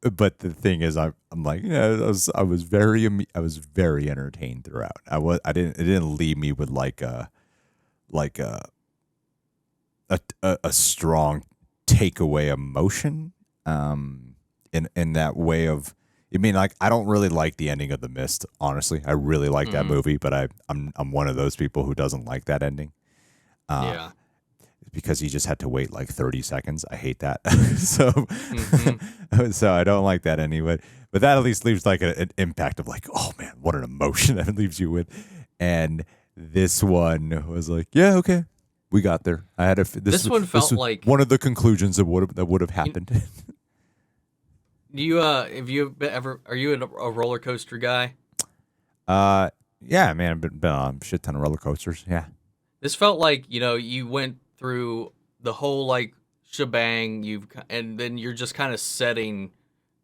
But the thing is, I'm like, I was very entertained throughout. It didn't leave me with like a strong takeaway emotion in that way of. I mean, like, I don't really like the ending of The Mist, honestly. I really like that movie, but I'm one of those people who doesn't like that ending. Because he just had to wait like 30 seconds. I hate that. So I don't like that anyway. But that at least leaves like an impact of like, oh man, what an emotion that leaves you with. And this one was like, yeah, okay, we got there. This one felt like one of the conclusions that would have happened. Are you a roller coaster guy? Yeah, man, I've been on a shit ton of roller coasters. Yeah. This felt like, you went through the whole like shebang, and then you're just kind of setting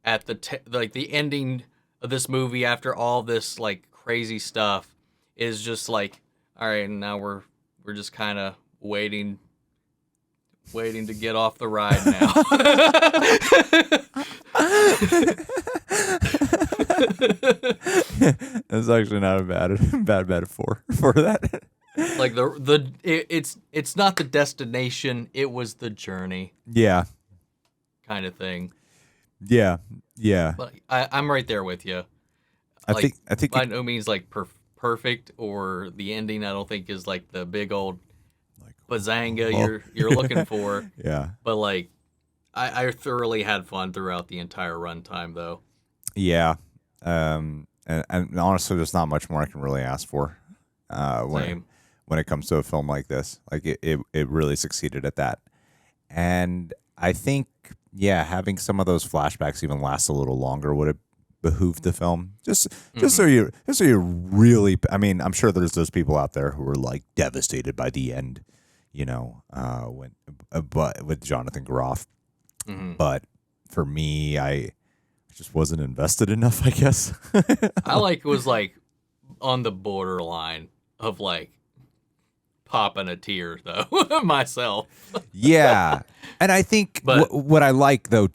at the ending of this movie after all this like crazy stuff is just like, all right, and now we're just kind of waiting waiting to get off the ride now. That's actually not a bad metaphor for that. Like it's not the destination, it was the journey. Yeah. Kind of thing. Yeah. Yeah. But I'm right there with you. I think by no means like perfect, or the ending I don't think is like the big old bazanga you're looking for. Yeah. But like I thoroughly had fun throughout the entire runtime though. Yeah. And honestly, there's not much more I can really ask for when it comes to a film like this. Like it really succeeded at that. And I think, yeah, having some of those flashbacks even last a little longer would have behooved the film. Just so you really, I mean, I'm sure there's those people out there who were like devastated by the end, you know, but with Jonathan Groff. Mm-hmm. But for me, I just wasn't invested enough, I guess. I was like on the borderline of like popping a tear though myself. Yeah. And I think what I like though,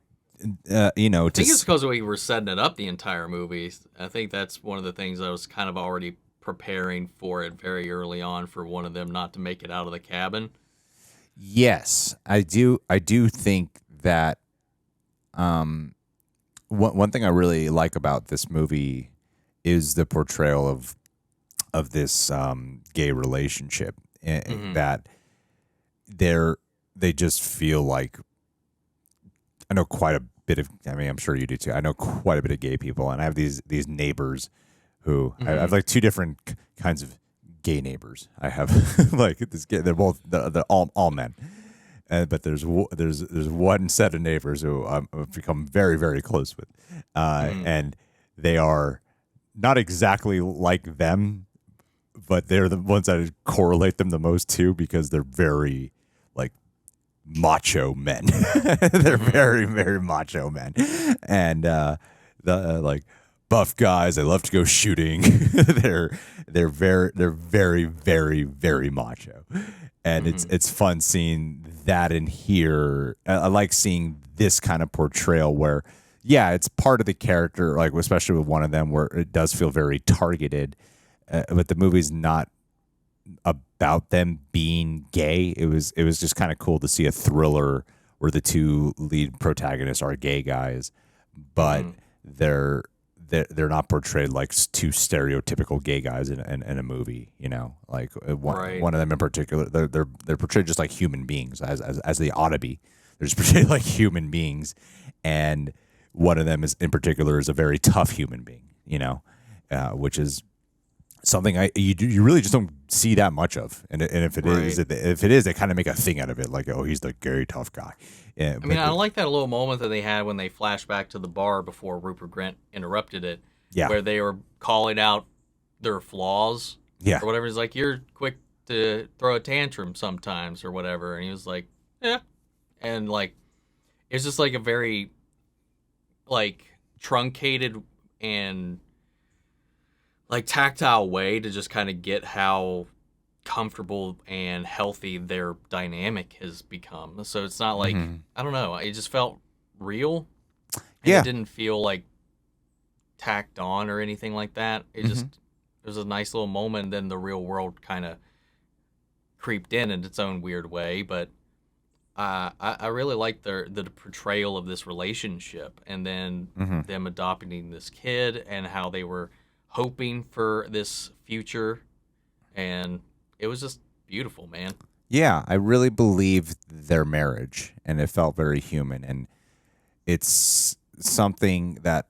you know, I think it's because we were setting it up the entire movie. I think that's one of the things I was kind of already preparing for it very early on, for one of them not to make it out of the cabin. Yes, I do think that one thing I really like about this movie is the portrayal of this gay relationship, that they just feel like, I know quite a bit of, I mean, I'm sure you do too. I know quite a bit of gay people, and I have these neighbors who I have like two different kinds of gay neighbors. I have like this gay, they're all men. But there's one set of neighbors who I've become very, very close with, and they are not exactly like them, but they're the ones that I correlate them the most to, because they're very like macho men. They're very, very macho men, and the like buff guys. They love to go shooting. they're very, very, very macho. And it's fun seeing that in here. I like seeing this kind of portrayal where, yeah, it's part of the character, like especially with one of them, where it does feel very targeted. But the movie's not about them being gay. It was just kind of cool to see a thriller where the two lead protagonists are gay guys, but they're not portrayed like two stereotypical gay guys in a movie, you know, like one of them in particular, they're portrayed just like human beings, as they ought to be. They're just portrayed like human beings, and one of them is in particular is a very tough human being, you know, which is something you really just don't see that much of, and if it is, they kind of make a thing out of it, like, oh, he's the gay tough guy. Yeah, I mean, I like that little moment that they had when they flashed back to the bar before Rupert Grint interrupted it, where they were calling out their flaws, or whatever. He's like, you're quick to throw a tantrum sometimes, or whatever, and he was like, yeah, and like, it's just like a very like truncated and like tactile way to just kind of get how comfortable and healthy their dynamic has become. So it's not like, I don't know, it just felt real. And it didn't feel like tacked on or anything like that. It just, it was a nice little moment, and then the real world kind of creeped in its own weird way. But I really liked the portrayal of this relationship, and then them adopting this kid, and how they were hoping for this future, and it was just beautiful, man. Yeah, I really believed their marriage, and it felt very human, and it's something that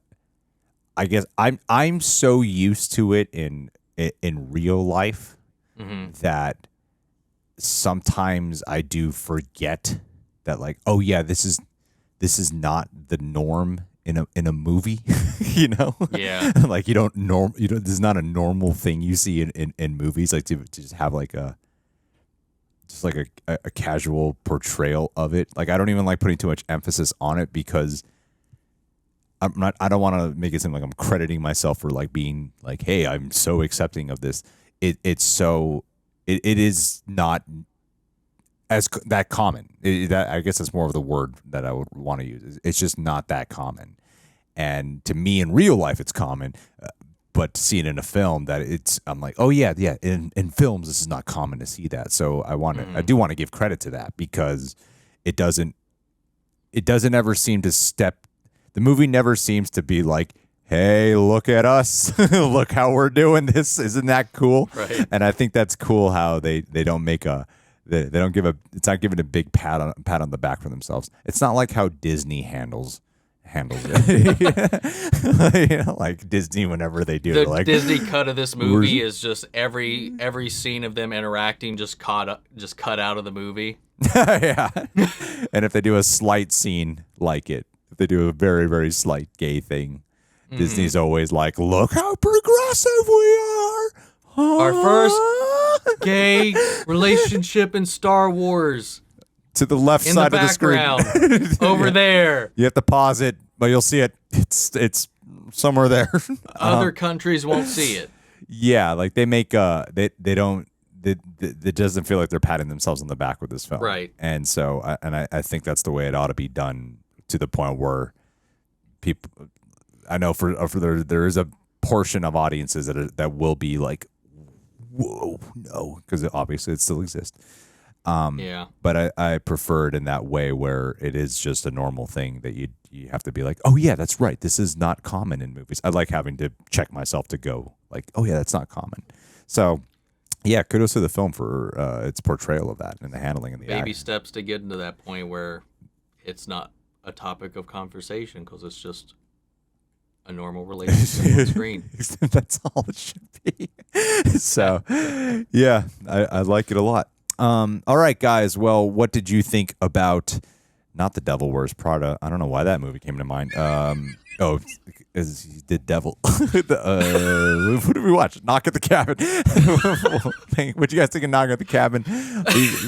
I guess I'm so used to it in real life that sometimes I do forget that, like, oh yeah, this is not the norm in a movie, you know? Yeah. Like this is not a normal thing you see in movies, like to just have like a casual portrayal of it. Like, I don't even like putting too much emphasis on it, because I don't want to make it seem like I'm crediting myself for like being like, hey, I'm so accepting of this. It is not as that common. That I guess that's more of the word that I would want to use. It's just not that common. And to me, in real life, it's common. But to see it in a film, I'm like, oh yeah. In films, this is not common to see that. So I do want to give credit to that because it doesn't ever seem to step. The movie never seems to be like, hey, look at us, look how we're doing this. Isn't that cool? Right. And I think that's cool how they don't make they don't give it's not giving a big pat on the back for themselves. It's not like how Disney handles it. Like Disney, whenever they do the like Disney cut of this movie is just every scene of them interacting just cut out of the movie. Yeah. And if they do a slight scene like it, if they do a very, very slight gay thing, Disney's always like, look how progressive we are. Our first gay relationship in Star Wars. To the left side of the screen. Over there. You have to pause it, but you'll see it. It's somewhere there. Other countries won't see it. Yeah, like they make they don't. It doesn't feel like they're patting themselves on the back with this film, right? And so, I think that's the way it ought to be done, to the point where people, I know there is a portion of audiences that will be like, whoa, no, because obviously it still exists. Yeah. But I prefer it in that way where it is just a normal thing that you have to be like, oh yeah, that's right. This is not common in movies. I like having to check myself to go like, oh yeah, that's not common. So yeah, kudos to the film for its portrayal of that and the handling and the baby acting. steps to get into that point where it's not a topic of conversation because it's just a normal relationship on screen. That's all it should be. So yeah, I like it a lot. All right, guys. Well, what did you think about not The Devil Wears Prada? I don't know why that movie came to mind. Is The Devil. What did we watch? Knock at the Cabin. What you guys think of Knock at the Cabin?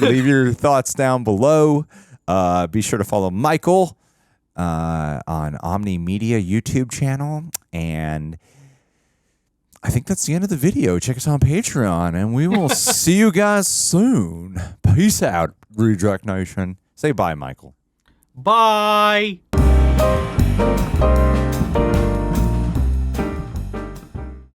Leave your thoughts down below. Be sure to follow Michael on Omni Media YouTube channel. And I think that's the end of the video. Check us on Patreon, and we will see you guys soon. Peace out, Reject Nation. Say bye, Michael. Bye.